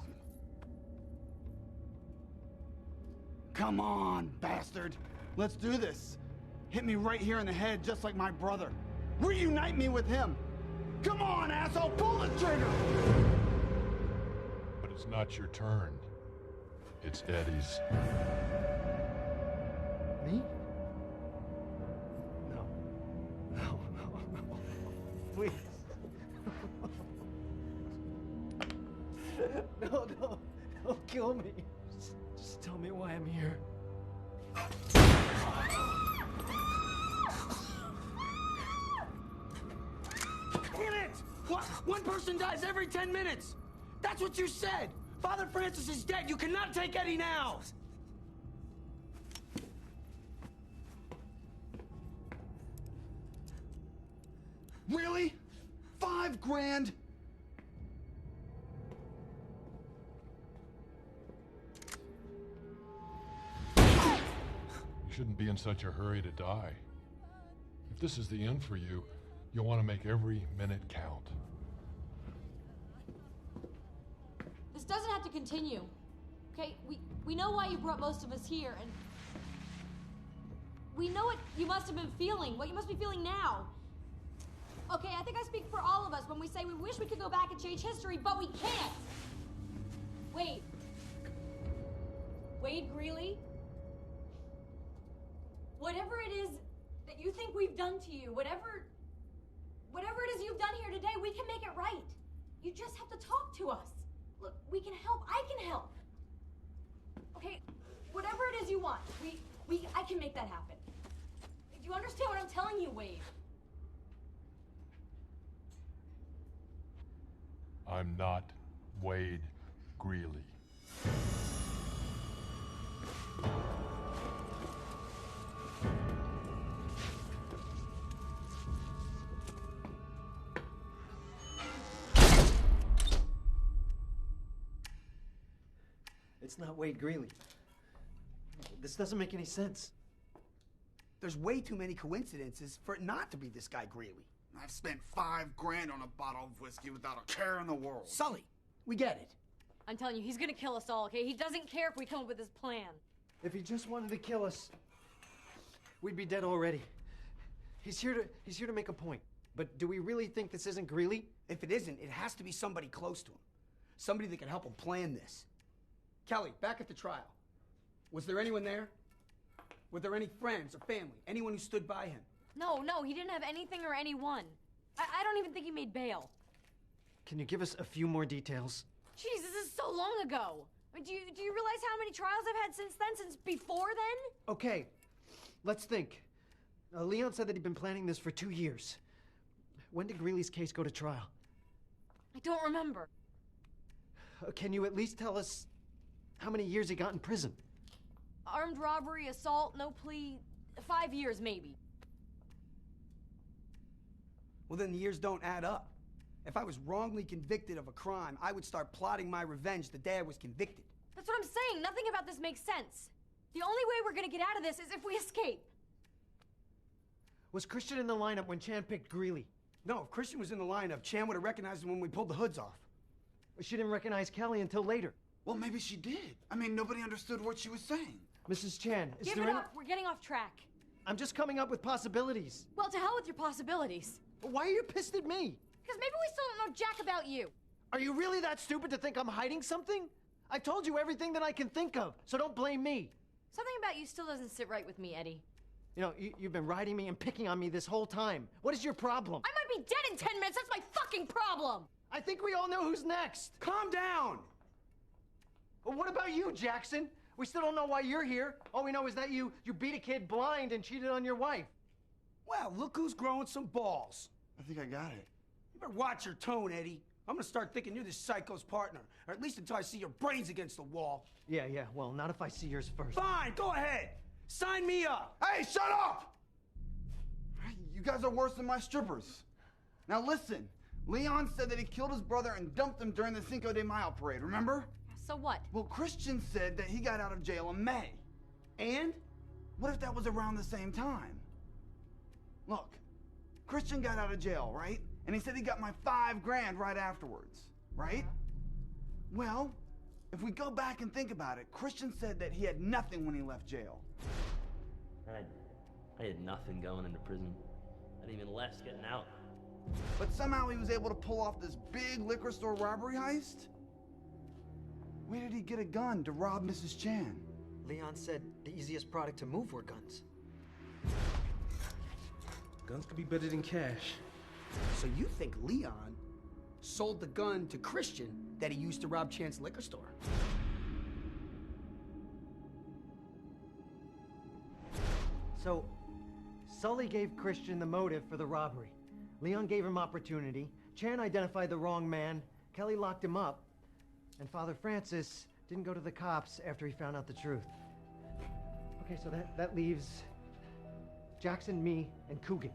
Come on, bastard. Let's do this. Hit me right here in the head, just like my brother. Reunite me with him. Come on, asshole, pull the trigger! But it's not your turn. It's Eddie's. Me? No. No. Please. No, don't kill me. Just tell me why I'm here. Damn it! What? One person dies every 10 minutes! That's what you said! Father Francis is dead! You cannot take Eddie now! Really? $5,000? You shouldn't be in such a hurry to die. If this is the end for you, you'll want to make every minute count. This doesn't have to continue. Okay, we know why you brought most of us here, and we know what you must have been feeling, what you must be feeling now. Okay, I think I speak for all of us when we say we wish we could go back and change history, but we can't. Wade. Wade Greeley? Whatever it is that you think we've done to you, whatever it is you've done here today, we can make it right. You just have to talk to us. Look, we can help. I can help. Okay, whatever it is you want, I can make that happen. Do you understand what I'm telling you, Wade? I'm not Wade Greeley. It's not Wade Greeley. This doesn't make any sense. There's way too many coincidences for it not to be this guy Greeley. I've spent $5,000 on a bottle of whiskey without a care in the world. Sully, we get it. I'm telling you, he's gonna kill us all, okay? He doesn't care if we come up with his plan. If he just wanted to kill us, we'd be dead already. He's here to make a point. But do we really think this isn't Greeley? If it isn't, it has to be somebody close to him. Somebody that can help him plan this. Kelly, back at the trial, was there anyone there? Were there any friends or family? Anyone who stood by him? No, he didn't have anything or anyone. I don't even think he made bail. Can you give us a few more details? Jeez, this is so long ago. I mean, do you realize how many trials I've had since then, since before then? Okay, let's think. Leon said that he'd been planning this for 2 years. When did Greeley's case go to trial? I don't remember. Can you at least tell us how many years he got in prison? Armed robbery, assault, no plea, 5 years maybe. Well, then the years don't add up. If I was wrongly convicted of a crime, I would start plotting my revenge the day I was convicted. That's what I'm saying. Nothing about this makes sense. The only way we're gonna get out of this is if we escape. Was Christian in the lineup when Chan picked Greeley? No, if Christian was in the lineup, Chan would have recognized him when we pulled the hoods off. But she didn't recognize Kelly until later. Well, maybe she did. I mean, nobody understood what she was saying. Mrs. Chan, is Give there it any... up. We're getting off track. I'm just coming up with possibilities. Well, to hell with your possibilities. But why are you pissed at me? Because maybe we still don't know jack about you. Are you really that stupid to think I'm hiding something? I've told you everything that I can think of, so don't blame me. Something about you still doesn't sit right with me, Eddie. You know, you've been riding me and picking on me this whole time. What is your problem? I might be dead in 10 minutes. That's my fucking problem. I think we all know who's next. Calm down. Well, what about you, Jackson? We still don't know why you're here. All we know is that you beat a kid blind and cheated on your wife. Well, look who's growing some balls. I think I got it. You better watch your tone, Eddie. I'm gonna start thinking you're this psycho's partner, or at least until I see your brains against the wall. Yeah, well, not if I see yours first. Fine, go ahead. Sign me up. Hey, shut up! You guys are worse than my strippers. Now listen, Leon said that he killed his brother and dumped him during the Cinco de Mayo parade, remember? So what? Well, Christian said that he got out of jail in May. And? What if that was around the same time? Look, Christian got out of jail, right? And he said he got my $5 grand right afterwards, right? Well, if we go back and think about it, Christian said that he had nothing when he left jail. I had nothing going into prison. I didn't even last getting out. But somehow he was able to pull off this big liquor store robbery heist? Where did he get a gun to rob Mrs. Chan? Leon said the easiest product to move were guns. Guns could be better than cash. So you think Leon sold the gun to Christian that he used to rob Chan's liquor store? So, Sully gave Christian the motive for the robbery. Leon gave him opportunity. Chan identified the wrong man. Kelly locked him up. And Father Francis didn't go to the cops after he found out the truth. Okay, so that leaves Jackson, me, and Coogan.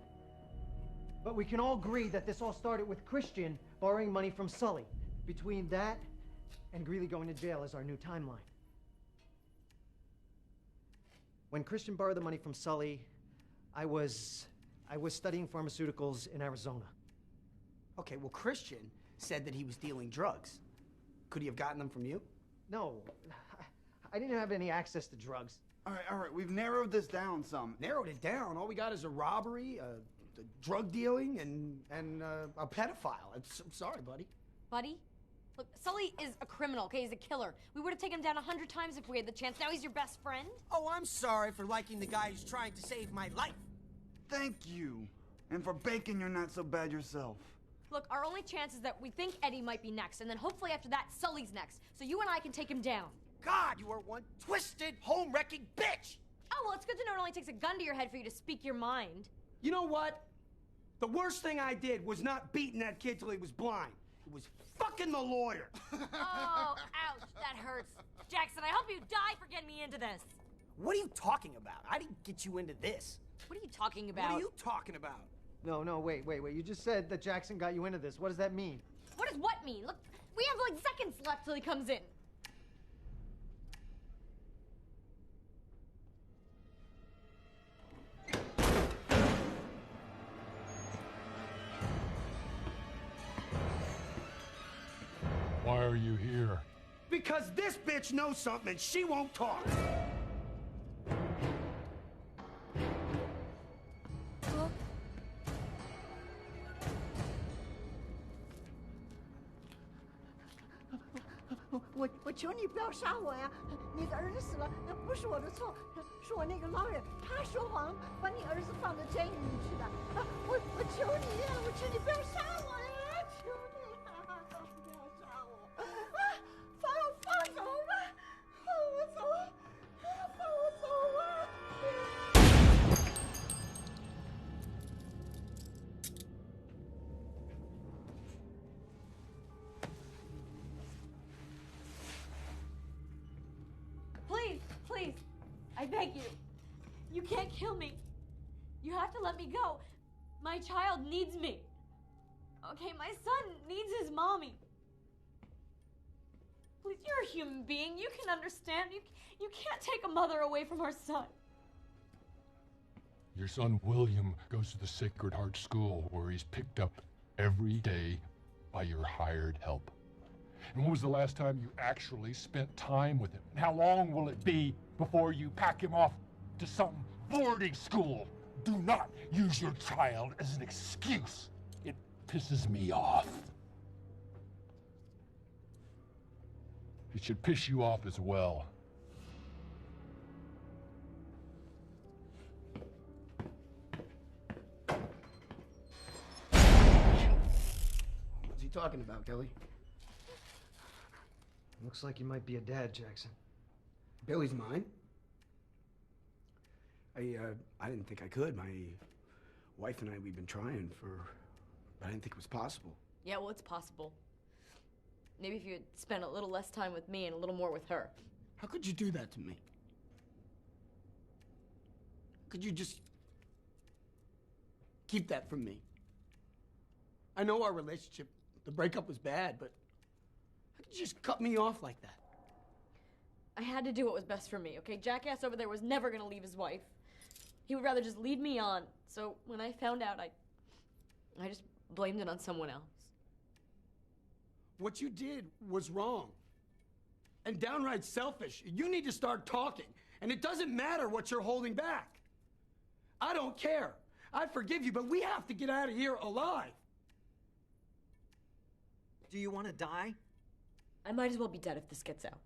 But we can all agree that this all started with Christian borrowing money from Sully. Between that and Greeley going to jail is our new timeline. When Christian borrowed the money from Sully, I was studying pharmaceuticals in Arizona. Okay, well, Christian said that he was dealing drugs. Could he have gotten them from you? No, I didn't have any access to drugs. All right, we've narrowed this down some. Narrowed it down. All we got is a robbery, drug dealing, and a pedophile. I'm sorry, buddy. Buddy? Look, Sully is a criminal, okay? He's a killer. We would have taken him down 100 times if we had the chance. Now he's your best friend? Oh, I'm sorry for liking the guy who's trying to save my life. Thank you. And for baking your not so bad yourself. Look, our only chance is that we think Eddie might be next, and then hopefully after that, Sully's next. So you and I can take him down. God, you are one twisted, home-wrecking bitch! Oh, well, it's good to know it only takes a gun to your head for you to speak your mind. You know what? The worst thing I did was not beating that kid till he was blind. It was fucking the lawyer. Oh, ouch, that hurts. Jackson, I hope you die for getting me into this. What are you talking about? I didn't get you into this. What are you talking about? What are you talking about? No, wait. You just said that Jackson got you into this. What does that mean? What does what mean? Look, we have like seconds left till he comes in. Why are you here? Because this bitch knows something and she won't talk.我求你不要杀我呀！你的儿子死了，那不是我的错，是我那个老人他说谎，把你儿子放到监狱里去的。我求你呀，我求你不要杀我呀！求你啊，不要杀我！放手吧，放我走，放我走吧！ Please, I beg you. You can't kill me. You have to let me go. My child needs me. Okay, my son needs his mommy. Please, you're a human being. You can understand. You can't take a mother away from her son. Your son William goes to the Sacred Heart School where he's picked up every day by your hired help. And when was the last time you actually spent time with him? And how long will it be before you pack him off to some boarding school? Do not use your child as an excuse. It pisses me off. It should piss you off as well. What's he talking about, Kelly? Looks like you might be a dad, Jackson. Billy's mine. I didn't think I could. My wife and I, we've been trying but I didn't think it was possible. Yeah, well, it's possible. Maybe if you had spent a little less time with me and a little more with her. How could you do that to me? Could you just keep that from me? I know our relationship, the breakup was bad, but how could you just cut me off like that? I had to do what was best for me, okay? Jackass over there was never gonna leave his wife. He would rather just lead me on. So when I found out, I just blamed it on someone else. What you did was wrong and downright selfish. You need to start talking, and it doesn't matter what you're holding back. I don't care. I forgive you, but we have to get out of here alive. Do you want to die? I might as well be dead if this gets out.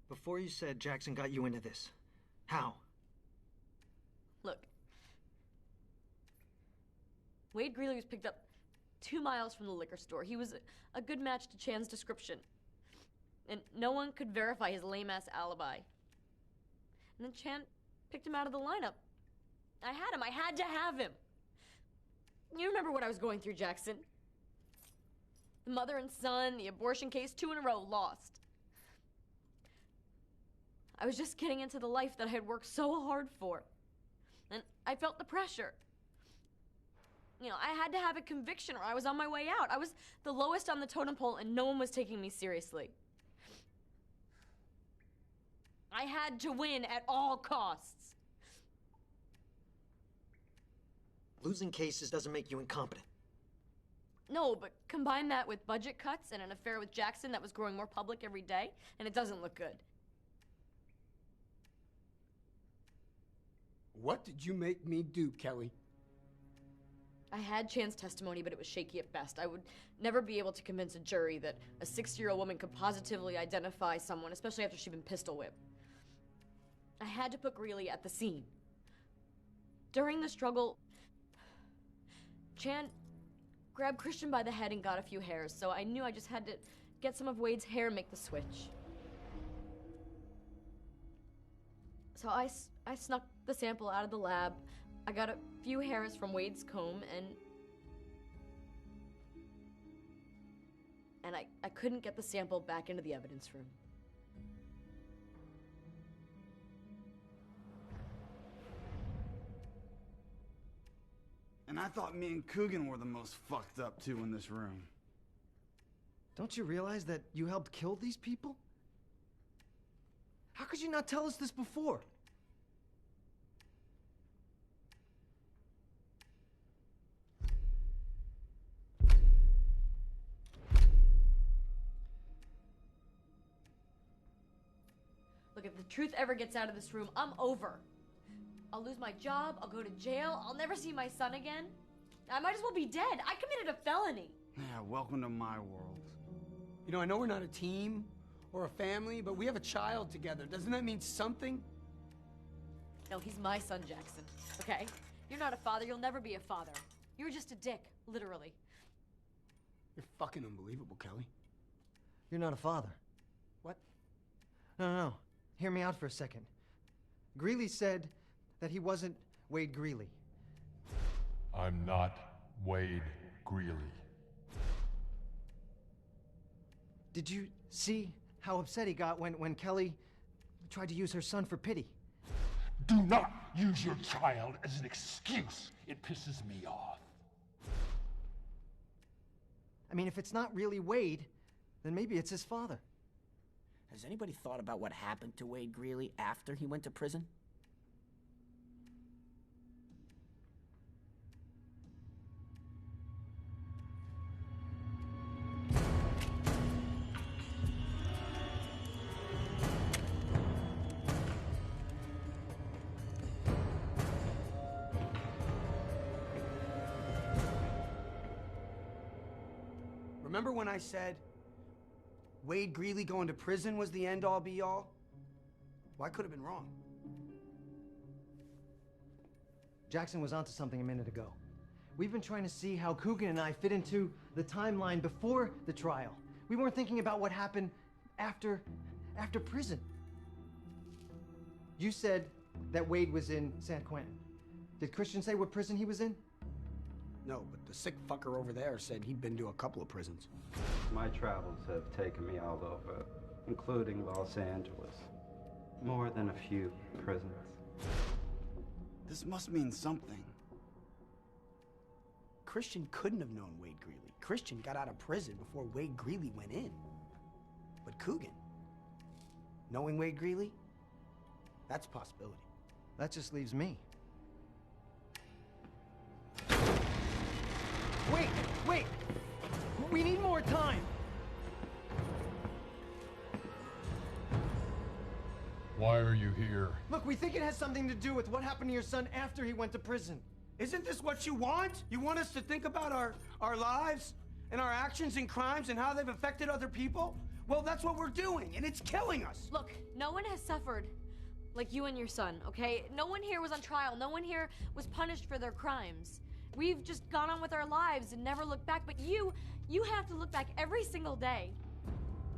Before you said Jackson got you into this. How? Look. Wade Greeley was picked up 2 miles from the liquor store. He was a good match to Chan's description. And no one could verify his lame-ass alibi. And then Chan picked him out of the lineup. I had him. I had to have him. You remember what I was going through, Jackson. The mother and son, the abortion case, 2 in a row, lost. I was just getting into the life that I had worked so hard for. And I felt the pressure. You know, I had to have a conviction or I was on my way out. I was the lowest on the totem pole and no one was taking me seriously. I had to win at all costs. Losing cases doesn't make you incompetent. No, but combine that with budget cuts and an affair with Jackson that was growing more public every day, and it doesn't look good. What did you make me do, Kelly? I had Chan's testimony, but it was shaky at best. I would never be able to convince a jury that a 60-year-old woman could positively identify someone, especially after she'd been pistol whipped. I had to put Greeley at the scene. During the struggle, Chan grabbed Christian by the head and got a few hairs, so I knew I just had to get some of Wade's hair and make the switch. So I snuck the sample out of the lab. I got a few hairs from Wade's comb, and I couldn't get the sample back into the evidence room. And I thought me and Coogan were the most fucked up two in this room. Don't you realize that you helped kill these people? How could you not tell us this before? Look, if the truth ever gets out of this room, I'm over. I'll lose my job, I'll go to jail, I'll never see my son again. I might as well be dead. I committed a felony. Yeah, welcome to my world. You know, I know we're not a team or a family, but we have a child together. Doesn't that mean something? No, he's my son, Jackson, okay? You're not a father, you'll never be a father. You're just a dick, literally. You're fucking unbelievable, Kelly. You're not a father. What? No. Hear me out for a second. Greeley said that he wasn't Wade Greeley. I'm not Wade Greeley. Did you see how upset he got when Kelly tried to use her son for pity? Do not use your child as an excuse. It pisses me off. I mean, if it's not really Wade, then maybe it's his father. Has anybody thought about what happened to Wade Greeley after he went to prison? Remember when I said Wade Greeley going to prison was the end-all be-all? Well, I could have been wrong. Jackson was onto something a minute ago. We've been trying to see how Coogan and I fit into the timeline before the trial. We weren't thinking about what happened after prison. You said that Wade was in San Quentin. Did Christian say what prison he was in? No, but the sick fucker over there said he'd been to a couple of prisons. My travels have taken me all over, including Los Angeles. More than a few prisons. This must mean something. Christian couldn't have known Wade Greeley. Christian got out of prison before Wade Greeley went in. But Coogan, knowing Wade Greeley, that's a possibility. That just leaves me. Wait! We need more time! Why are you here? Look, we think it has something to do with what happened to your son after he went to prison. Isn't this what you want? You want us to think about our lives and our actions and crimes and how they've affected other people? Well, that's what we're doing, and it's killing us. Look, no one has suffered like you and your son, okay? No one here was on trial. No one here was punished for their crimes. We've just gone on with our lives and never looked back, but you have to look back every single day.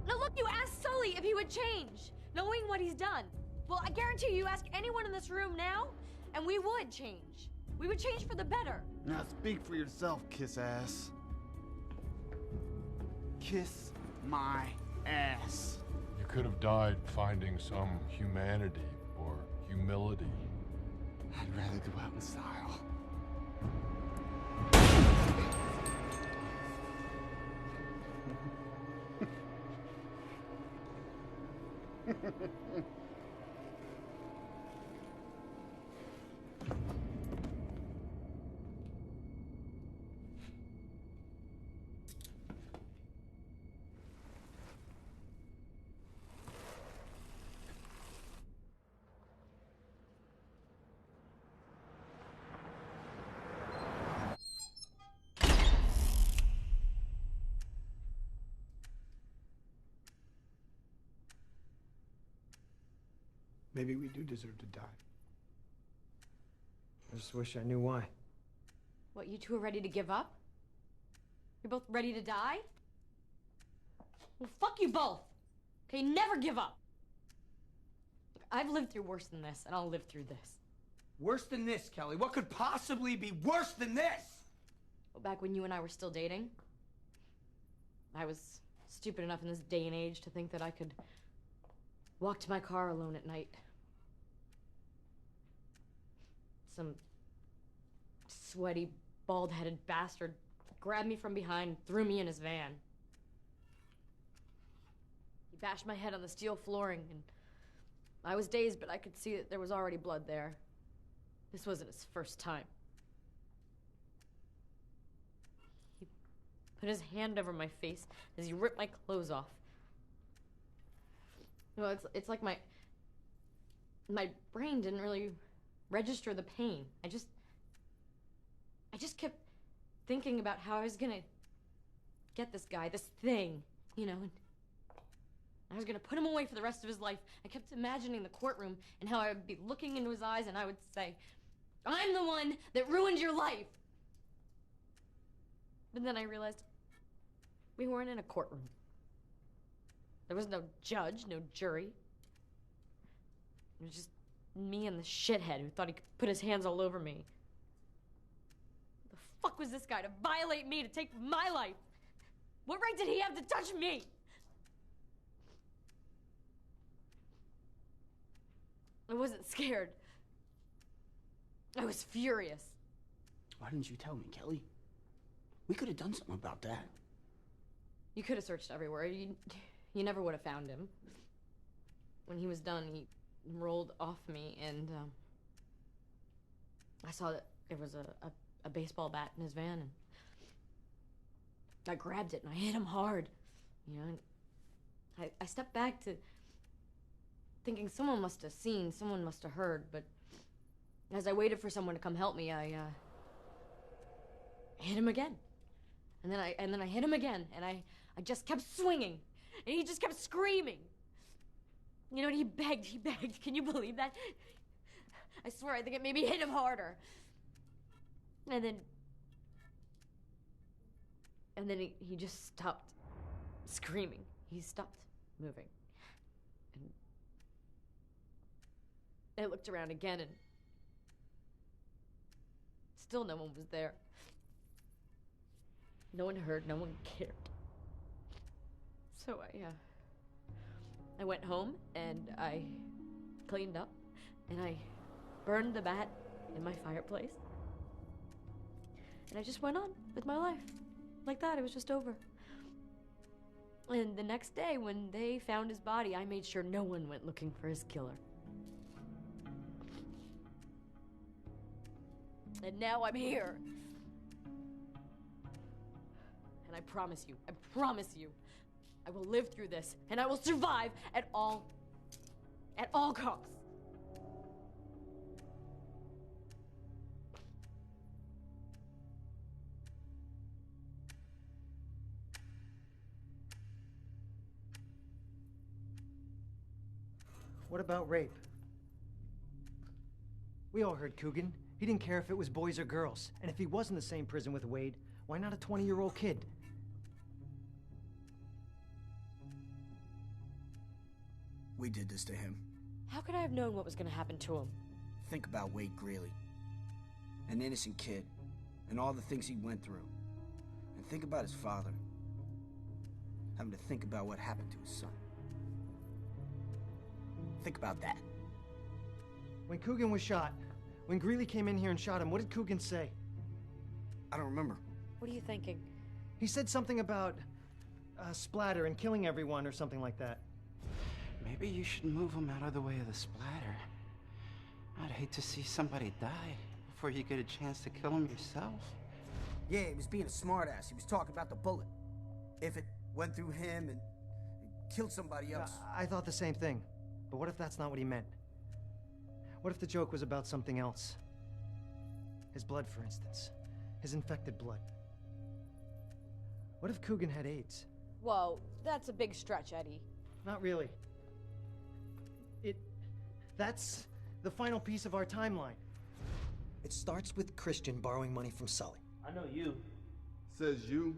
Now look, you asked Sully if he would change, knowing what he's done. Well, I guarantee you ask anyone in this room now, and we would change. We would change for the better. Now speak for yourself, kiss ass. Kiss my ass. You could have died finding some humanity or humility. I'd rather go out in style. Maybe we do deserve to die. I just wish I knew why. What, you two are ready to give up? You're both ready to die? Well, fuck you both. Okay, never give up. Look, I've lived through worse than this, and I'll live through this. Worse than this, Kelly? What could possibly be worse than this? Well, back when you and I were still dating, I was stupid enough in this day and age to think that I could walk to my car alone at night. Some sweaty, bald-headed bastard grabbed me from behind and threw me in his van. He bashed my head on the steel flooring, and I was dazed, but I could see that there was already blood there. This wasn't his first time. He put his hand over my face as he ripped my clothes off. You know, it's like my brain didn't really register the pain. I just kept thinking about how I was gonna get this guy, this thing, you know, and I was gonna put him away for the rest of his life. I kept imagining the courtroom and how I would be looking into his eyes and I would say, I'm the one that ruined your life. But then I realized we weren't in a courtroom. There was no judge, no jury. It was just me and the shithead who thought he could put his hands all over me. The fuck was this guy to violate me, to take my life? What right did he have to touch me? I wasn't scared. I was furious. Why didn't you tell me, Kelly? We could have done something about that. You could have searched everywhere. You never would have found him. When he was done, he rolled off me, and I saw that there was a baseball bat in his van, and I grabbed it and I hit him hard. You know, and I stepped back to thinking someone must have seen, someone must have heard, but as I waited for someone to come help me, I hit him again. And then I hit him again, and I just kept swinging, and he just kept screaming. You know, and he begged. Can you believe that? I swear, I think it made me hit him harder. And then he just stopped screaming. He stopped moving. And I looked around again, and still no one was there. No one heard, no one cared. So I went home, and I cleaned up, and I burned the bat in my fireplace. And I just went on with my life. Like that, it was just over. And the next day, when they found his body, I made sure no one went looking for his killer. And now I'm here. And I promise you, I will live through this, and I will survive at all costs. What about rape? We all heard Coogan. He didn't care if it was boys or girls. And if he was in the same prison with Wade, why not a 20-year-old kid? We did this to him. How could I have known what was going to happen to him? Think about Wade Greeley. An innocent kid. And all the things he went through. And think about his father. Having to think about what happened to his son. Think about that. When Coogan was shot, when Greeley came in here and shot him, what did Coogan say? I don't remember. What are you thinking? He said something about splatter and killing everyone or something like that. Maybe you should move him out of the way of the splatter. I'd hate to see somebody die before you get a chance to kill him yourself. Yeah, he was being a smartass. He was talking about the bullet. If it went through him and killed somebody else. I thought the same thing. But what if that's not what he meant? What if the joke was about something else? His blood, for instance. His infected blood. What if Coogan had AIDS? Whoa, that's a big stretch, Eddie. Not really. That's the final piece of our timeline. It starts with Christian borrowing money from Sully. I know you. Says you?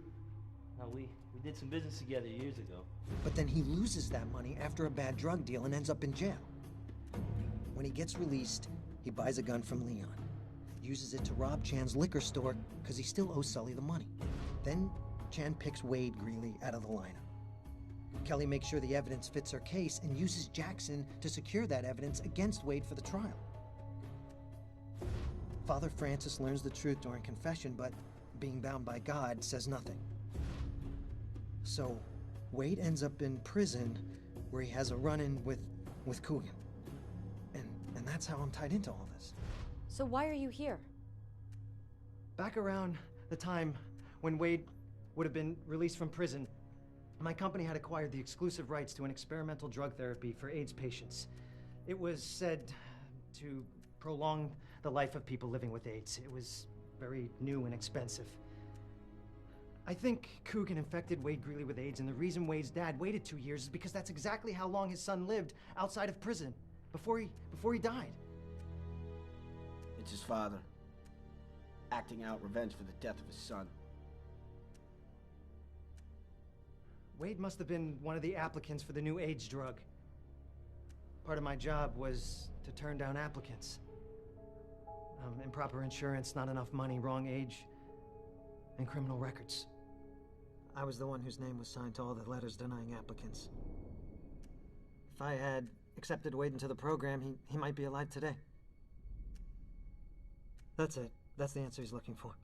No, we did some business together years ago. But then he loses that money after a bad drug deal and ends up in jail. When he gets released, he buys a gun from Leon. Uses it to rob Chan's liquor store because he still owes Sully the money. Then Chan picks Wade Greeley out of the lineup. Kelly makes sure the evidence fits her case and uses Jackson to secure that evidence against Wade for the trial. Father Francis learns the truth during confession, but being bound by God, says nothing. So Wade ends up in prison where he has a run-in with Coogan. And that's how I'm tied into all this. So why are you here? Back around the time when Wade would have been released from prison, my company had acquired the exclusive rights to an experimental drug therapy for AIDS patients. It was said to prolong the life of people living with AIDS. It was very new and expensive. I think Coogan infected Wade Greeley with AIDS, and the reason Wade's dad waited 2 years is because that's exactly how long his son lived outside of prison, before he died. It's his father, acting out revenge for the death of his son. Wade must have been one of the applicants for the new AIDS drug. Part of my job was to turn down applicants. Improper insurance, not enough money, wrong age, and criminal records. I was the one whose name was signed to all the letters denying applicants. If I had accepted Wade into the program, he might be alive today. That's it. That's the answer he's looking for.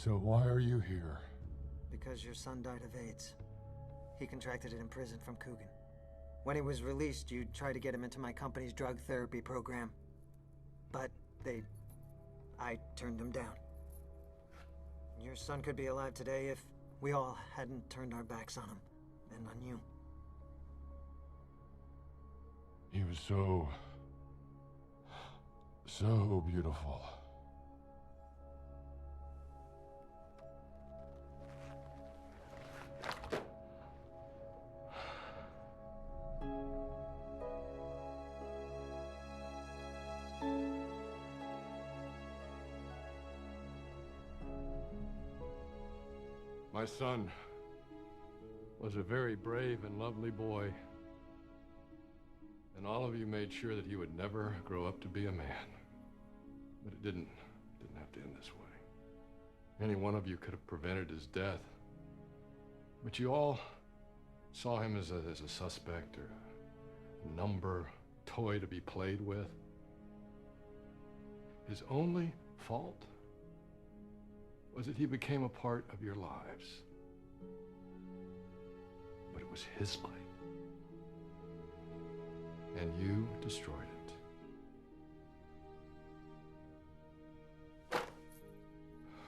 So why are you here? Because your son died of AIDS. He contracted it in prison from Coogan. When he was released, you tried to get him into my company's drug therapy program. But I turned him down. Your son could be alive today if we all hadn't turned our backs on him and on you. He was so beautiful. My son was a very brave and lovely boy, and all of you made sure that he would never grow up to be a man. But it didn't have to end this way. Any one of you could have prevented his death, but you all saw him as a suspect or a number, toy to be played with. His only fault was that he became a part of your lives. But it was his life. And you destroyed it.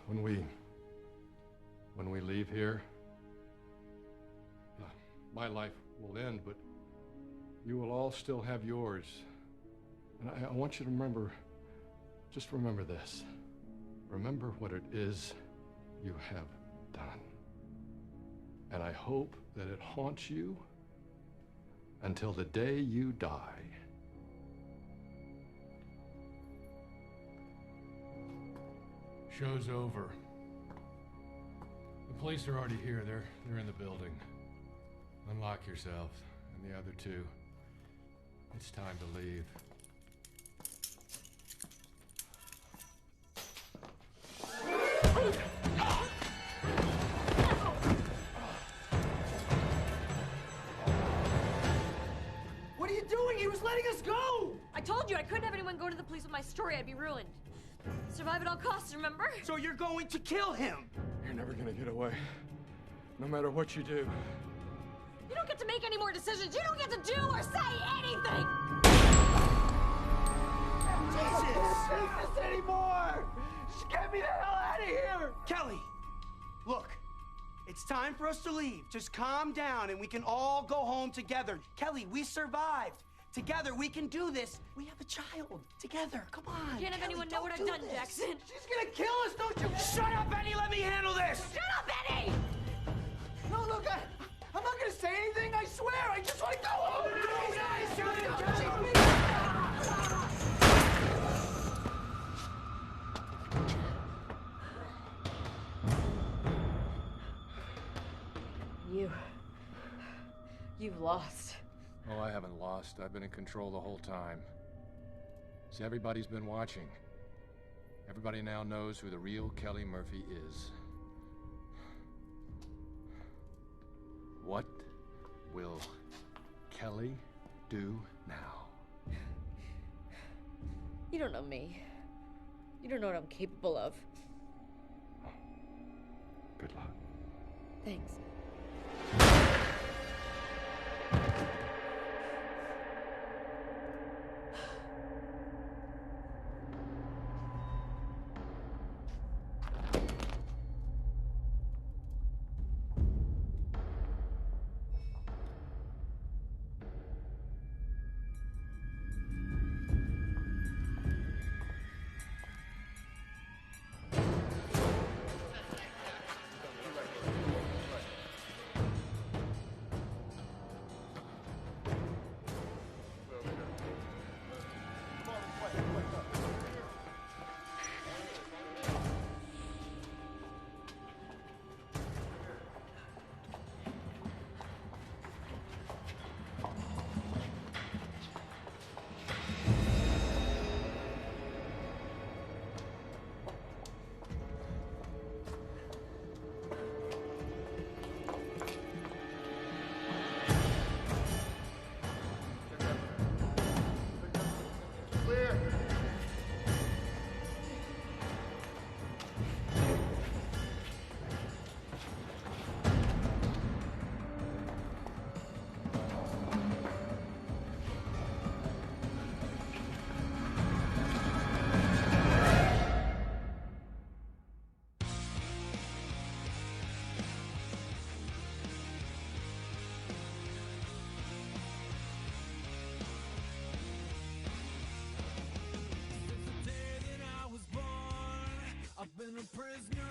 When we leave here, my life will end, but you will all still have yours. And I want you to remember, just remember this. Remember what it is you have done. And I hope that it haunts you until the day you die. Show's over. The police are already here. They're in the building. Unlock yourself and the other two. It's time to leave. What are you doing? He was letting us go! I told you I couldn't have anyone go to the police with my story. I'd be ruined. Survive at all costs, remember? So you're going to kill him? You're never gonna get away. No matter what you do. You don't get to make any more decisions. You don't get to do or say anything! Jesus! I can't take this anymore! Just get me the hell out of here! Kelly, look, it's time for us to leave. Just calm down and we can all go home together. Kelly, we survived. Together, we can do this. We have a child. Together, come on. You can't have anyone know what I've done, Jackson. She's gonna kill us, don't you? Shut up, Benny. Let me handle this. Shut up, Benny! No, look, I'm not gonna say anything, I swear! I just wanna go home! You've lost. Oh, I haven't lost. I've been in control the whole time. See, everybody's been watching. Everybody now knows who the real Kelly Murphy is. What will Kelly do now? You don't know me. You don't know what I'm capable of. Good luck. Thanks. been a prisoner